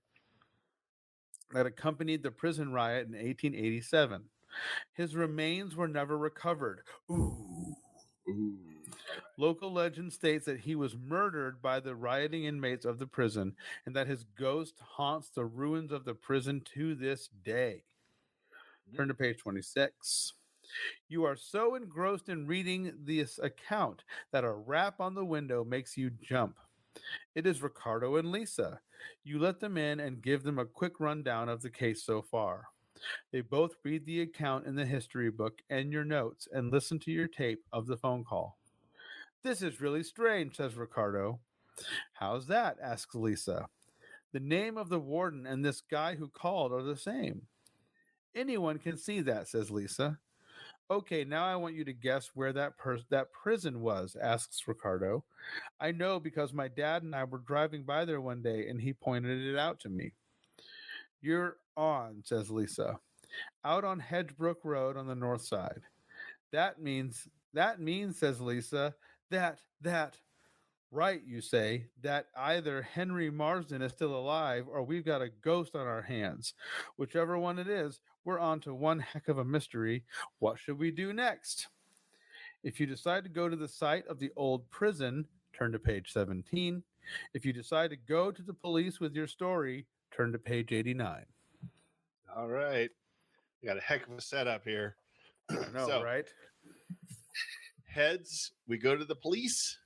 that accompanied the prison riot in 1887. His remains were never recovered. Ooh. Ooh. Local legend states that he was murdered by the rioting inmates of the prison and that his ghost haunts the ruins of the prison to this day. Turn to page 26. You are so engrossed in reading this account that a rap on the window makes you jump. It is Ricardo and Lisa. You let them in and give them a quick rundown of the case so far. They both read the account in the history book and your notes and listen to your tape of the phone call. This is really strange, says Ricardo. How's that? Asks Lisa. The name of the warden and this guy who called are the same. Anyone can see that, says Lisa. Okay, now I want you to guess where that prison was, asks Ricardo. I know because my dad and I were driving by there one day and he pointed it out to me. You're on, says Lisa. Out on Hedgebrook Road on the north side. That means, says Lisa, that, right, you say, that either Henry Marsden is still alive or we've got a ghost on our hands. Whichever one it is, we're on to one heck of a mystery. What should we do next? If you decide to go to the site of the old prison, turn to page 17. If you decide to go to the police with your story, turn to page 89. All right. We got a heck of a setup here. I know, So, right? heads, we go to the police.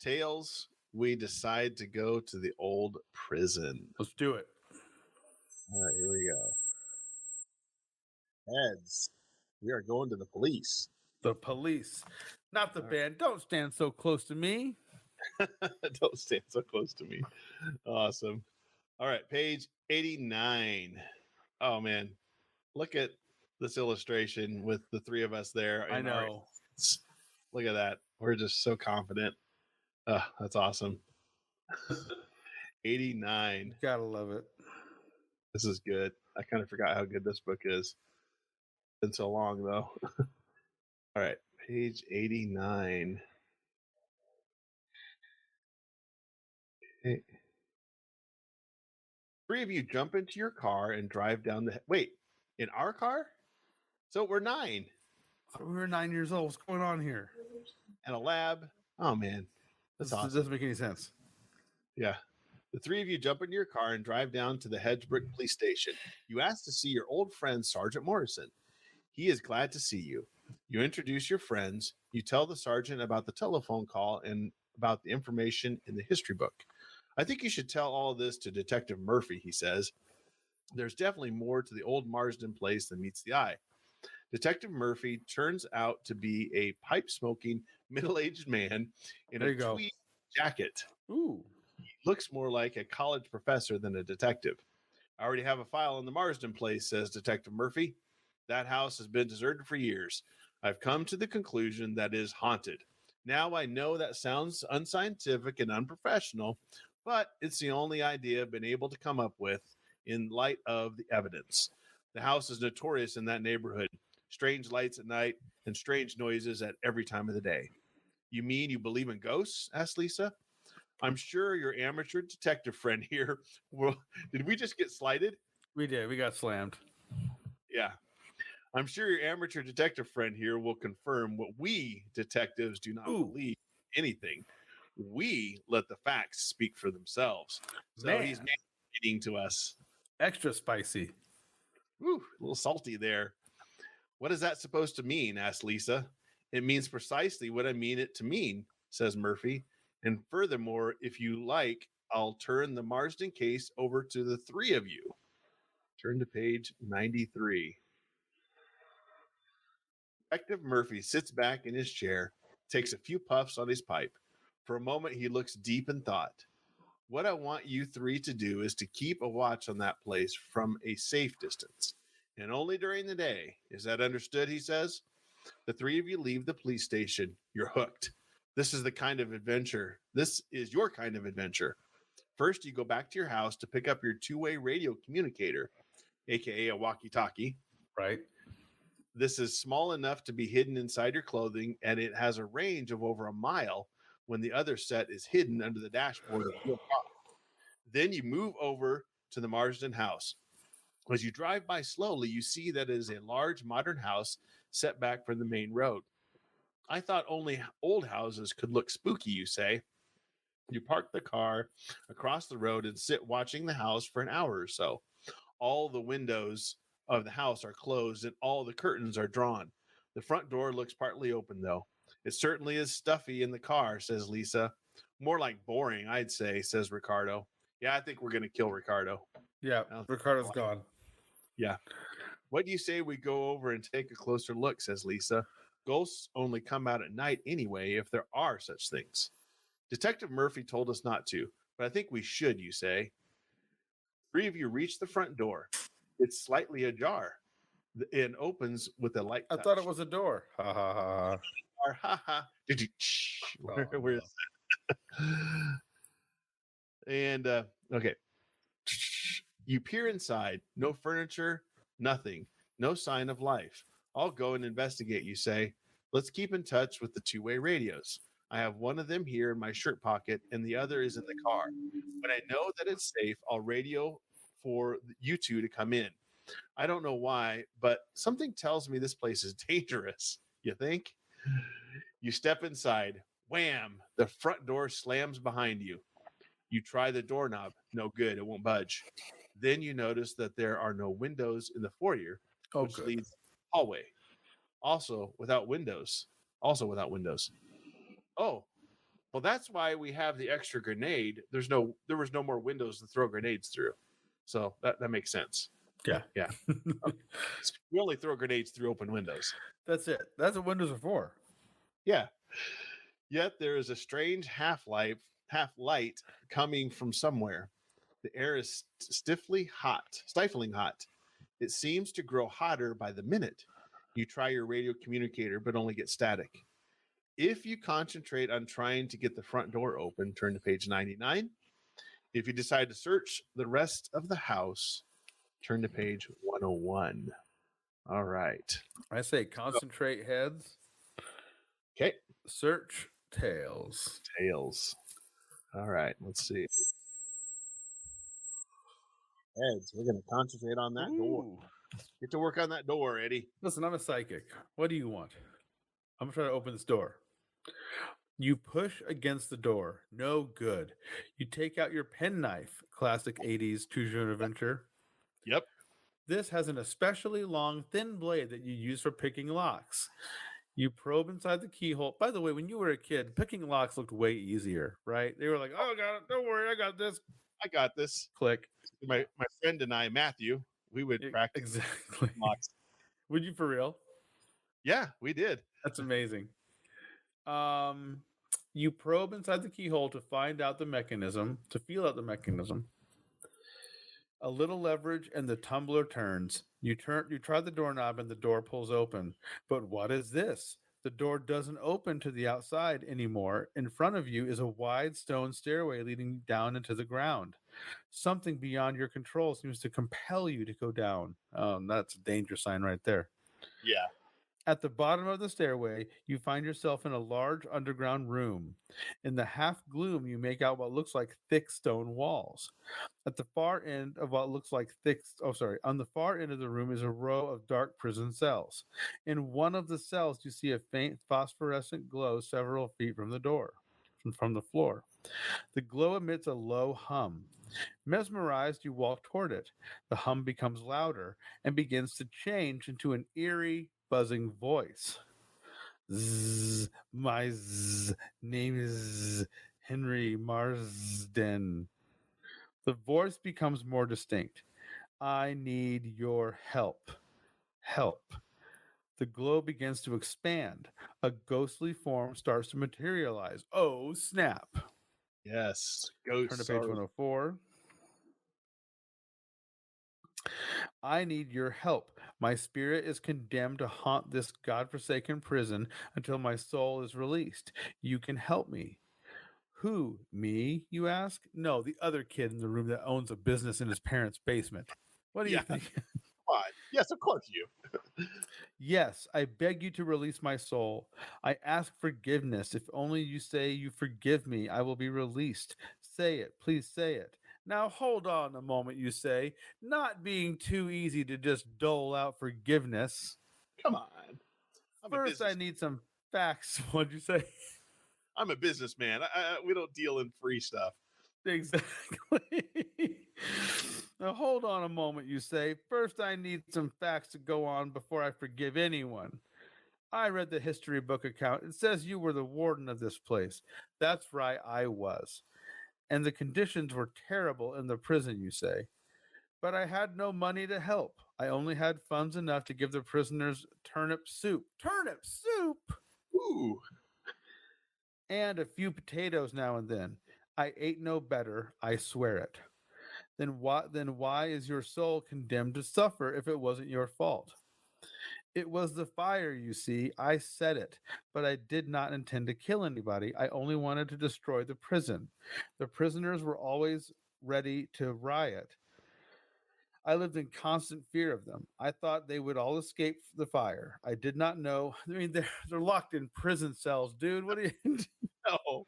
Tails, we decide to go to the old prison. Let's do it. All right, here we go. Heads, we are going to the police. The police, not the band. Don't stand so close to me. Don't stand so close to me. Awesome. All right, page 89. Oh, man. Look at this illustration with the three of us there. I in our- know. Look at that. We're just so confident. That's awesome. 89. Gotta love it. This is good. I kind of forgot how good this book is. Been so long, though. All right, page 89. Okay. Three of you jump into your car and drive down the. Wait, in our car? So we're 9. We were 9 years old. What's going on here? And a lab. Oh, man. That's This awesome. doesn't make any sense. Yeah. The three of you jump into your car and drive down to the Hedgebrook police station. You ask to see your old friend, Sergeant Morrison. He is glad to see you. You introduce your friends. You tell the sergeant about the telephone call and about the information in the history book. I think you should tell all of this to Detective Murphy, he says. There's definitely more to the old Marsden place than meets the eye. Detective Murphy turns out to be a pipe-smoking, middle-aged man in There a you go. tweed jacket. Ooh. Looks more like a college professor than a detective. I already have a file on the Marsden place, says Detective Murphy. That house has been deserted for years. I've come to the conclusion that it is haunted. Now I know that sounds unscientific and unprofessional, but it's the only idea I've been able to come up with in light of the evidence. The house is notorious in that neighborhood. Strange lights at night and strange noises at every time of the day. You mean you believe in ghosts? Asked Lisa. I'm sure your amateur detective friend here will. Did we just get slighted? We did. We got slammed. Yeah. I'm sure your amateur detective friend here will confirm what we detectives do not Ooh. believe anything. We let the facts speak for themselves. So Man. he's making to us. Extra spicy. Woo, a little salty there. What is that supposed to mean? Asked Lisa. It means precisely what I mean it to mean, says Murphy. And furthermore, if you like, I'll turn the Marsden case over to the three of you. Turn to page 93. Detective Murphy sits back in his chair, takes a few puffs on his pipe. For a moment, he looks deep in thought. What I want you three to do is to keep a watch on that place from a safe distance, and only during the day. Is that understood? He says. The three of you leave the police station. You're hooked. This is the kind of adventure. This is your kind of adventure. First, you go back to your house to pick up your two-way radio communicator, aka a walkie-talkie. Right. This is small enough to be hidden inside your clothing, and it has a range of over a mile when the other set is hidden under the dashboard of your car. Then you move over to the Marsden house. As you drive by slowly, you see that it is a large modern house set back from the main road. I thought only old houses could look spooky, you say. You park the car across the road and sit watching the house for an hour or so. All the windows of the house are closed and all the curtains are drawn. The front door looks partly open, though. It certainly is stuffy in the car, says Lisa. More like boring, I'd say, says Ricardo. Yeah, I think we're going to kill Ricardo. Yeah. Ricardo's gone. Yeah. What do you say we go over and take a closer look, says Lisa. Ghosts only come out at night anyway, if there are such things. Detective Murphy told us not to, but I think we should, you say. Three of you reach the front door. It's slightly ajar and opens with a light I touch. thought it was a door. Ha ha ha. Ha ha. Where's that? And okay. You peer inside. No furniture, nothing. No sign of life. I'll go and investigate, you say. Let's keep in touch with the two-way radios. I have one of them here in my shirt pocket, and the other is in the car. When I know that it's safe, I'll radio for you two to come in. I don't know why, but something tells me this place is dangerous. You think? You step inside. Wham! The front door slams behind you. You try the doorknob. No good. It won't budge. Then you notice that there are no windows in the foyer, which leads hallway. Also without windows. Oh, well, that's why we have the extra grenade. There was no more windows to throw grenades through. So that makes sense. Yeah. Yeah. Okay. We only throw grenades through open windows. That's it. That's what windows are for. Yeah. Yet there is a strange half light coming from somewhere. The air is stifling hot. It seems to grow hotter by the minute. You try your radio communicator, but only get static. If you concentrate on trying to get the front door open, turn to page 99. If you decide to search the rest of the house, turn to page 101. All right. I say concentrate heads. Okay. Search tails. Tails. All right. Let's see. Heads. We're going to concentrate on that door. Get to work on that door, Eddie. Listen, I'm a psychic. What do you want? I'm going to try to open this door. You push against the door. No good. You take out your penknife. Classic 80s choose-your-own adventure. Yep. This has an especially long, thin blade that you use for picking locks. You probe inside the keyhole. By the way, when you were a kid, picking locks looked way easier, right? They were like, oh, I got it. Don't worry. I got this. I got this. Click. My friend and I, Matthew, we would practice exactly locks. Would you for real? Yeah, we did. That's amazing. You probe inside the keyhole to find out the mechanism, to feel out the mechanism. A little leverage and the tumbler turns. You try the doorknob and the door pulls open. But what is this? The door doesn't open to the outside anymore. In front of you is a wide stone stairway leading down into the ground. Something beyond your control seems to compel you to go down. That's a danger sign right there. Yeah. At the bottom of the stairway, you find yourself in a large underground room. In the half gloom, you make out what looks like thick stone walls. At the far end of what looks like on the far end of the room is a row of dark prison cells. In one of the cells, you see a faint phosphorescent glow several feet from the door, from the floor. The glow emits a low hum. Mesmerized, you walk toward it. The hum becomes louder and begins to change into an eerie, buzzing voice. Zzz, name is Henry Marsden. The voice becomes more distinct. I need your help. Help. The glow begins to expand. A ghostly form starts to materialize. Oh, snap. Yes. Turn to Ghosts page are 104. I need your help. My spirit is condemned to haunt this godforsaken prison until my soul is released. You can help me. Who? Me, you ask? No, the other kid in the room that owns a business in his parents' basement. What do you yeah. think? Come on. Yes, of course you. Yes, I beg you to release my soul. I ask forgiveness. If only you say you forgive me, I will be released. Say it, please say it. Now hold on a moment, you say, not being too easy to just dole out forgiveness. Come on. I'm a First, I business. need some facts. What'd you say? I'm a businessman. We don't deal in free stuff. Exactly. Now, hold on a moment, you say. First, I need some facts to go on before I forgive anyone. I read the history book account. It says you were the warden of this place. That's right, I was. And the conditions were terrible in the prison, you say. But I had no money to help. I only had funds enough to give the prisoners turnip soup. Turnip soup! Ooh. And a few potatoes now and then. I ate no better, I swear it. Then why is your soul condemned to suffer if it wasn't your fault? It was the fire, you see. I set it, but I did not intend to kill anybody. I only wanted to destroy the prison. The prisoners were always ready to riot. I lived in constant fear of them. I thought they would all escape the fire. I did not know. I mean, they're locked in prison cells, dude. What do you? No.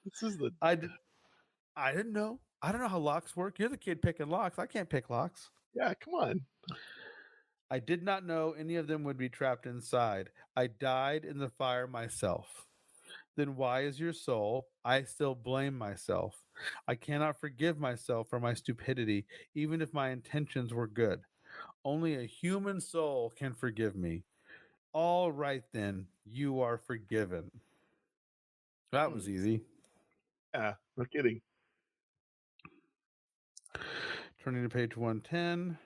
This is the I did. I didn't know. I don't know how locks work. You're the kid picking locks. I can't pick locks. yeah, come on. I did not know any of them would be trapped inside. I died in the fire myself. Then why is your soul? I still blame myself. I cannot forgive myself for my stupidity, even if my intentions were good. Only a human soul can forgive me. All right, then, you are forgiven. That was easy. Yeah, no kidding. Turning to page 110.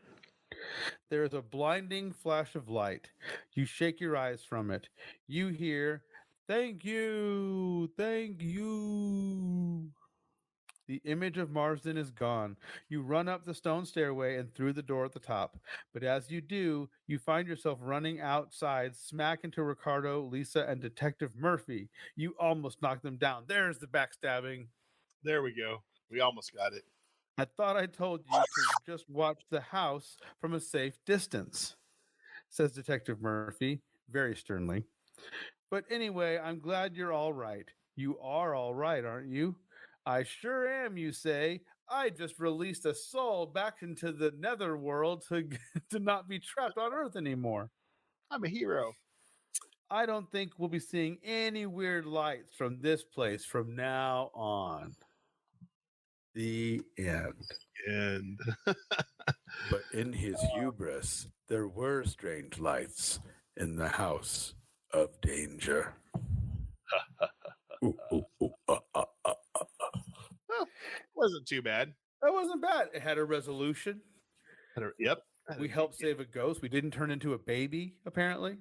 There is a blinding flash of light. You shake your eyes from it. You hear, thank you, thank you. The image of Marsden is gone. You run up the stone stairway and through the door at the top. But as you do, you find yourself running outside, smack into Ricardo, Lisa, and Detective Murphy. You almost knock them down. There's the backstabbing. There we go. We almost got it. I thought I told you to just watch the house from a safe distance, says Detective Murphy, very sternly. But anyway, I'm glad you're all right. You are all right, aren't you? I sure am, you say. I just released a soul back into the netherworld to not be trapped on Earth anymore. I'm a hero. I don't think we'll be seeing any weird lights from this place from now on. The end. And But in his hubris, there were strange lights in the house of danger. well, wasn't too bad. That wasn't bad. It had a resolution. Yep. We helped save a ghost. We didn't turn into a baby, apparently.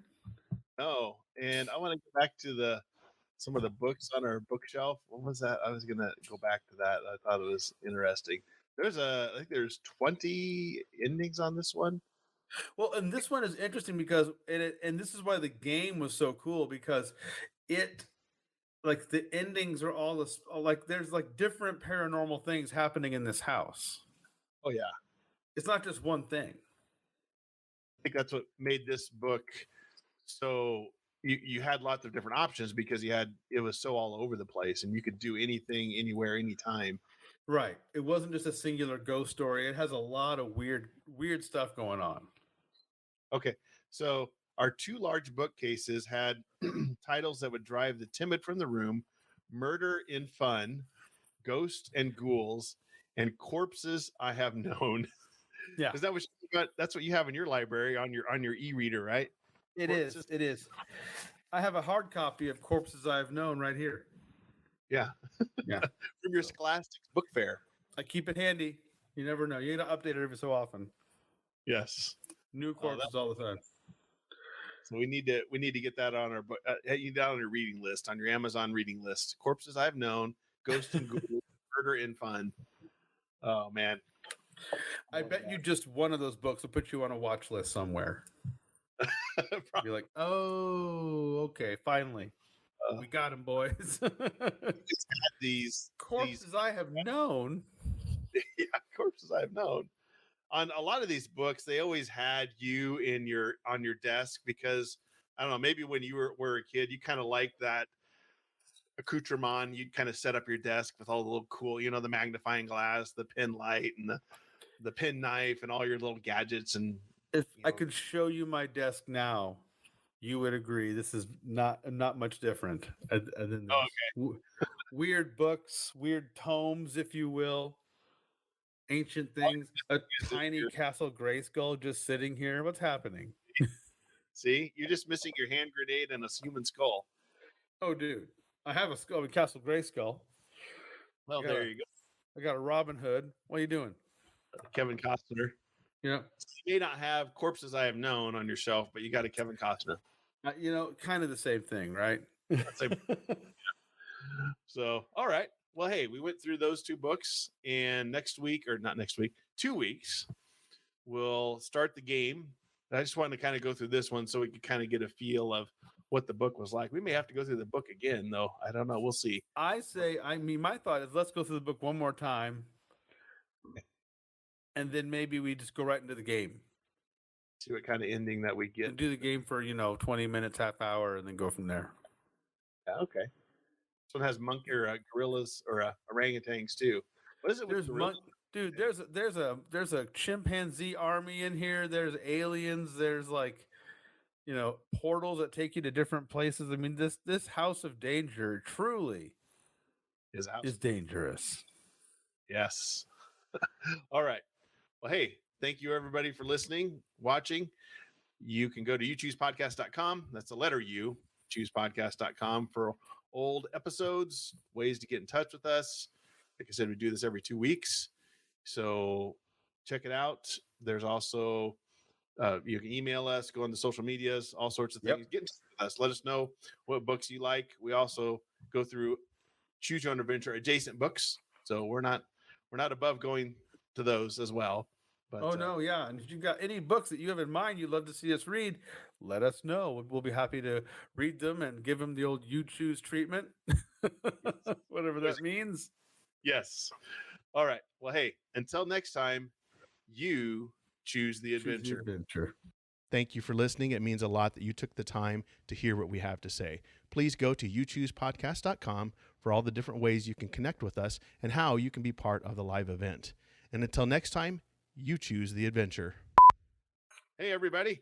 No, and I want to go back to some of the books on our bookshelf. What was that? I was gonna go back to that. I thought it was interesting. I think there's 20 endings on this one. Well, and this one is interesting because and this is why the game was so cool because it like the endings are all this like there's like different paranormal things happening in this house. Oh yeah, It's not just one thing. I think that's what made this book So you had lots of different options because it was so all over the place, and you could do anything, anywhere, anytime. Right. It wasn't just a singular ghost story. It has a lot of weird stuff going on. Okay, so our two large bookcases had titles that would drive the timid from the room: Murder in Fun, Ghosts and Ghouls, and Corpses I Have Known. Yeah. Is that what you got? That's what you have in your library on your e-reader, right? It is. It is. I have a hard copy of Corpses I've Known right here. Yeah. Yeah. From your Scholastics book fair. I keep it handy. You never know. You got to update it every so often. Yes. New corpses all the time. So we need to get that on our you down on your reading list, on your Amazon reading list. Corpses I've Known, Ghosts and Ghouls, Murder in Fun. Oh man. I bet you just one of those books will put you on a watch list somewhere. You're like, oh, okay, finally. We got him, boys. these Corpses I Have Known. Yeah, Corpses I Have Known. On a lot of these books, they always had you on your desk because I don't know, maybe when you were a kid, you kind of liked that accoutrement. You'd kind of set up your desk with all the little cool, the magnifying glass, the pen light, and the pen knife, and all your little gadgets. And if I could show you my desk now, you would agree this is not much different than this. Oh, okay. Weird books, weird tomes, if you will. Ancient things, a tiny Castle Grayskull just sitting here. What's happening? See, you're just missing your hand grenade and a human skull. Oh, dude, I have a skull, a Castle Grayskull. Well, there you go. I got a Robin Hood. What are you doing? Kevin Costner. Yeah. You may not have Corpses I Have Known on your shelf, but you got a Kevin Costner. Kind of the same thing, right? So, all right. Well, hey, we went through those two books, and next week, or not next week, 2 weeks, we'll start the game. I just wanted to kind of go through this one so we could kind of get a feel of what the book was like. We may have to go through the book again, though. I don't know. We'll see. My thought is let's go through the book one more time, and then maybe we just go right into the game. See what kind of ending that we get. And do the game for 20 minutes, half hour, and then go from there. Yeah, okay. This one has monkey or gorillas or orangutans too. What is it with gorillas? Dude, there's a chimpanzee army in here. There's aliens. There's portals that take you to different places. I mean, this House of Danger truly is dangerous. Yes. All right. Well, hey, thank you everybody for listening, watching. You can go to youchoosepodcast.com. That's the letter U, choosepodcast.com for old episodes, ways to get in touch with us. Like I said, we do this every 2 weeks. So check it out. There's also, you can email us, go on the social medias, all sorts of things. Yep. Get in touch with us. Let us know what books you like. We also go through Choose Your Own Adventure adjacent books. So we're not above going to those as well. But, no, yeah. And if you've got any books that you have in mind you'd love to see us read, let us know. We'll be happy to read them and give them the old you choose treatment, whatever that means. Yes. All right. Well, hey, until next time, you choose the adventure. Thank you for listening. It means a lot that you took the time to hear what we have to say. Please go to youchoosepodcast.com for all the different ways you can connect with us and how you can be part of the live event. And until next time, you choose the adventure. Hey, everybody.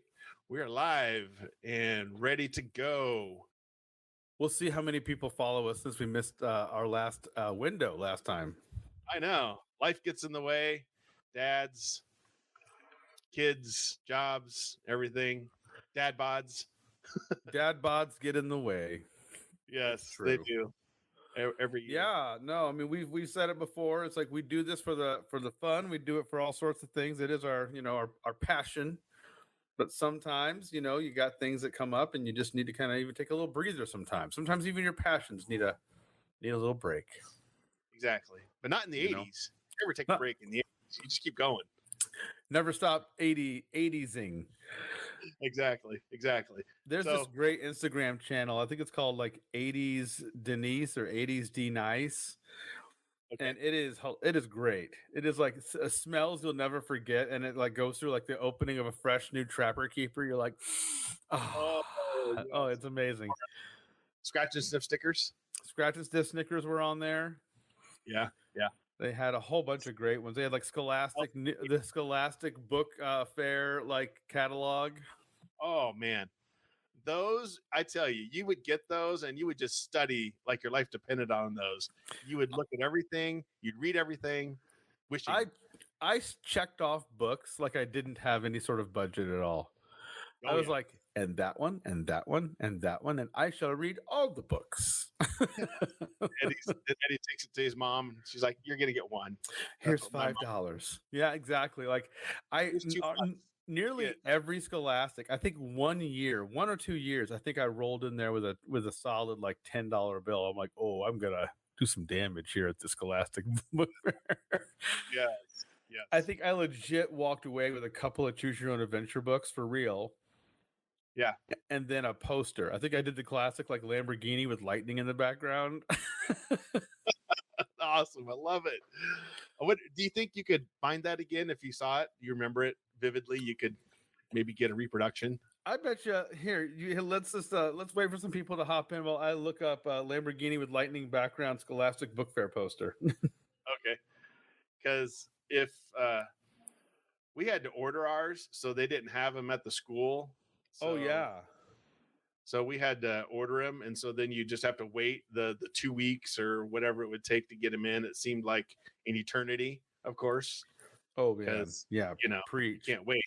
We are live and ready to go. We'll see how many people follow us since we missed our last window last time. I know. Life gets in the way. Dads, kids, jobs, everything. Dad bods. Dad bods get in the way. Yes, they do. Every year. Yeah, no, I mean we've said it before. It's like we do this for the fun. We do it for all sorts of things. It is our our passion. But sometimes, you got things that come up and you just need to kind of even take a little breather sometimes. Sometimes even your passions need a little break. Exactly. But not in the 80s. Never take a break in the 80s. You just keep going. Never stop 80s-ing. Exactly. There's this great Instagram channel. I think it's called like 80s Denise or 80s D Nice. Okay. And it is great. It is like smells you'll never forget, and it like goes through like the opening of a fresh new Trapper Keeper. You're like, oh Oh, it's amazing. Scratch and sniff stickers. Scratch and Sniff Snickers were on there. Yeah, yeah. They had a whole bunch of great ones. They had like the Scholastic Book Fair like catalog. Oh man, those I tell you, you would get those and you would just study like your life depended on those. You would look at everything, you'd read everything. Wishing. I checked off books like I didn't have any sort of budget at all. Oh, I was yeah. like, and that one, and that one, and that one, and I shall read all the books. Eddie takes it to his mom, and she's like, "You're gonna get one. Here's what my mom- $5. Yeah, exactly. Like Here's $2. nearly Yeah. every Scholastic. I think 1 or 2 years. I think I rolled in there with a solid like $10 bill. I'm like, oh, I'm gonna do some damage here at the Scholastic book fair. Yes, yes. I think I legit walked away with a couple of Choose Your Own Adventure books for real. Yeah. And then a poster. I think I did the classic like Lamborghini with lightning in the background. Awesome. I love it. What do you think you could find that again if you saw it? You remember it vividly? You could maybe get a reproduction. I bet you here. Let's wait for some people to hop in while I look up Lamborghini with lightning background Scholastic Book Fair poster. Okay. Because if we had to order ours, so they didn't have them at the school. Oh yeah. So we had to order them, and so then you just have to wait the 2 weeks or whatever it would take to get them in. It seemed like an eternity, of course. Oh man. Because, Yeah. you know, Preach. can't wait.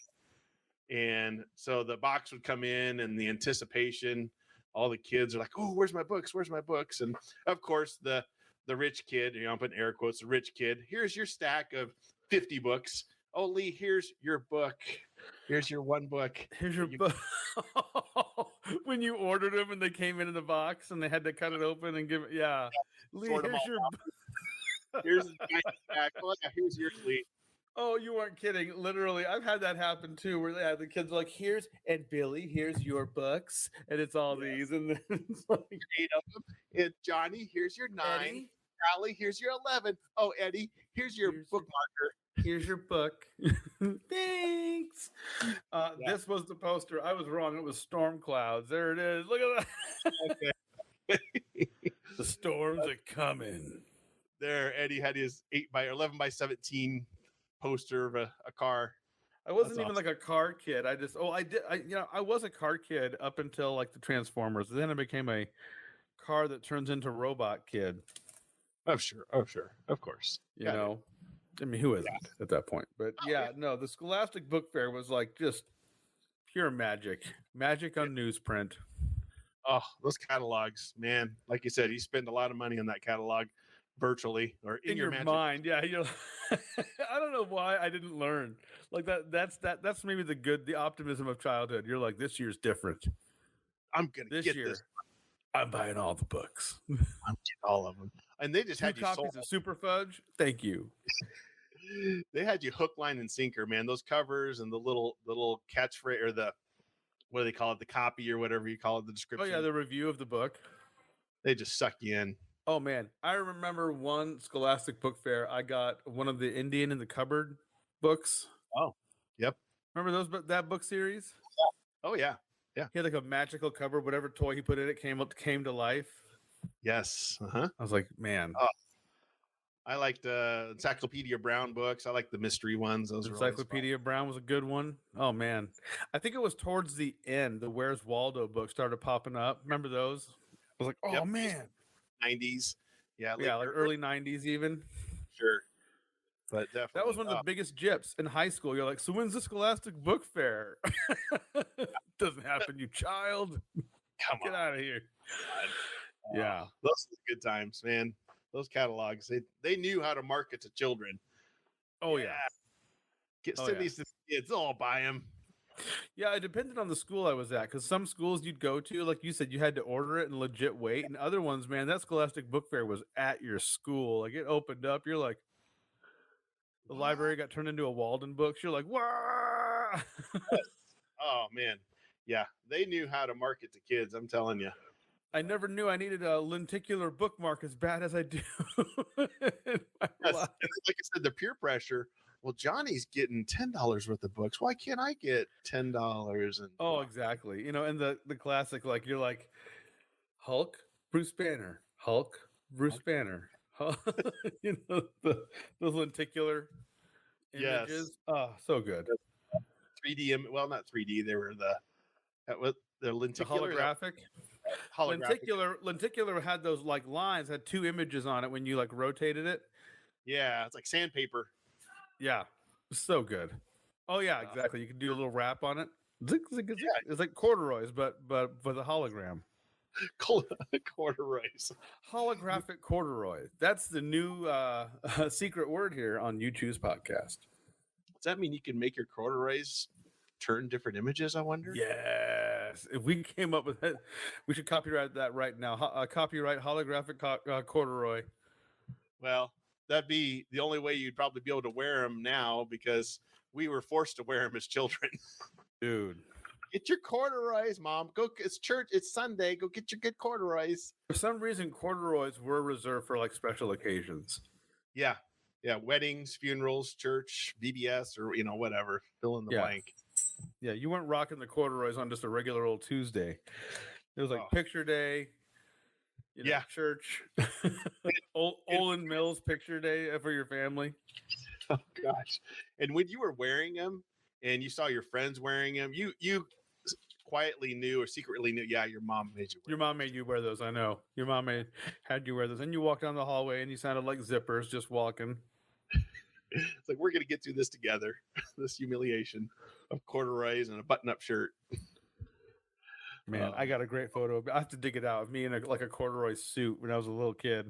And so the box would come in, and the anticipation, all the kids are like, "Oh, where's my books? Where's my books?" And of course, the rich kid, you know, I'm putting air quotes, the rich kid, here's your stack of 50 books. Oh, Lee, here's your book. Here's your one book. Here's your book. When you ordered them and they came in the box and they had to cut it open and give it, yeah. Lee, Sort 'em here's all your. Here's the giant stack. Oh, yeah, here's yours, Lee. Oh, you weren't kidding. Literally, I've had that happen too, where the kids are like, "Here's and Billy, here's your books," and it's all these, and then it's like 8 of them. And Johnny, here's your 9. Eddie, Allie, here's your 11. Oh, Eddie, here's your bookmarker. here's your book. Thanks. This was the poster. I was wrong. It was storm clouds. There it is. Look at that. Okay. The storms are coming. There, Eddie had his 8 by 11 by 17 poster of a car. I wasn't That's even like a car kid. I was a car kid up until like the Transformers. Then I became a car that turns into robot kid. Oh, sure. Of course. You Got it. know, I mean, who isn't at that point? But no, the Scholastic Book Fair was like just pure magic on newsprint. Oh, those catalogs, man. Like you said, you spend a lot of money on that catalog virtually or in your mind. Yeah. You're I don't know why I didn't learn like that. That's maybe the optimism of childhood. You're like, this year's different. I'm going to get this. I'm buying all the books. I'm getting all of them. And they just 2 had you copies of Super Fudge. Thank you. They had you hook, line, and sinker, man. Those covers and the little catchphrase or the what do they call it? The copy or whatever you call it, the Oh description. yeah, the review of the book. They just suck you in. Oh man, I remember one Scholastic Book Fair. I got one of the Indian in the Cupboard books. Oh, yep. Remember that book series? Oh yeah, yeah. He had like a magical cupboard. Whatever toy he put in it came to life. Yes. Uh-huh. I was like, man. Oh, I liked Encyclopedia Brown books. I like the mystery ones. Those Encyclopedia Brown was a good one. Oh man, I think it was towards the end. The Where's Waldo book started popping up. Remember those? I was like, oh man, 90s. Yeah, like early 90s even. Sure, but definitely that was one of the biggest gyps in high school. You're like, so when's the Scholastic Book Fair? Doesn't happen, you child. Get out of here. Yeah, those are good times, man. Those catalogs, they knew how to market to children. Oh yeah. Send these to kids, they'll all buy them. Yeah, it depended on the school I was at, because some schools you'd go to, like you said, you had to order it and legit wait, and other ones, man, that Scholastic Book Fair was at your school. Like it opened up, you're like, the library got turned into a Walden Books. You're like, wow. Oh man, yeah, they knew how to market to kids. I'm telling you. I never knew I needed a lenticular bookmark as bad as I do. Yes. And like I said, the peer pressure well, Johnny's getting $10 worth of books. Why can't I get $10? And Oh, exactly. And the classic, like you're like Hulk, Bruce Banner, Hulk, Bruce Banner. Those lenticular yes, images. Oh, so good. 3D. Well, not 3D. They were the The lenticular, holographic. holographic. Lenticular had those like lines, had two images on it when you like rotated it. Yeah, it's like sandpaper. Yeah, so good. Oh yeah, exactly. You can do a little wrap on it. Zik, zik, zik. It's like corduroys, but for the hologram. Corduroys. Holographic corduroy. That's the new secret word here on YouTube's podcast. Does that mean you can make your corduroys turn different images? I wonder. Yes. If we came up with it, we should copyright that right now. Copyright holographic corduroy. Well, that'd be the only way you'd probably be able to wear them now because we were forced to wear them as children. Dude. Get your corduroys, Mom. Go. It's church. It's Sunday. Go get your good corduroys. For some reason, corduroys were reserved for like special occasions. Yeah. Yeah. Weddings, funerals, church, VBS, or whatever. Fill in the blank. Yeah, you weren't rocking the corduroys on just a regular old Tuesday. It was like picture day. Church. Olin Mills picture day for your family. Oh gosh. And when you were wearing them and you saw your friends wearing them, you quietly knew or secretly knew, yeah, your mom made you wear Your mom made you wear those. I know. Your mom had you wear those. And you walked down the hallway and you sounded like zippers just walking. It's like, we're going to get through this together. This humiliation of corduroys and a button-up shirt. Man, I got a great photo. I have to dig it out of me in a corduroy suit when I was a little kid.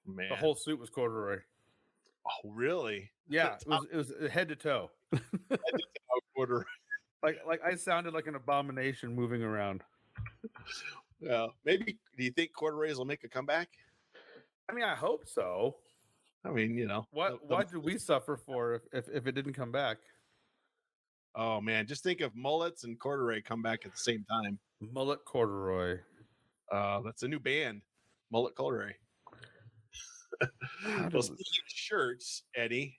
Man, the whole suit was corduroy. Oh, really? Yeah, it was head to toe. Corduroy. Like I sounded like an abomination moving around. Well, maybe. Do you think corduroys will make a comeback? I mean, I hope so. I mean, what did we suffer for if it didn't come back? Oh man, just think of mullets and corduroy come back at the same time. Mullet corduroy. That's a new band, Mullet Corduroy. Well, speaking of shirts, Eddie,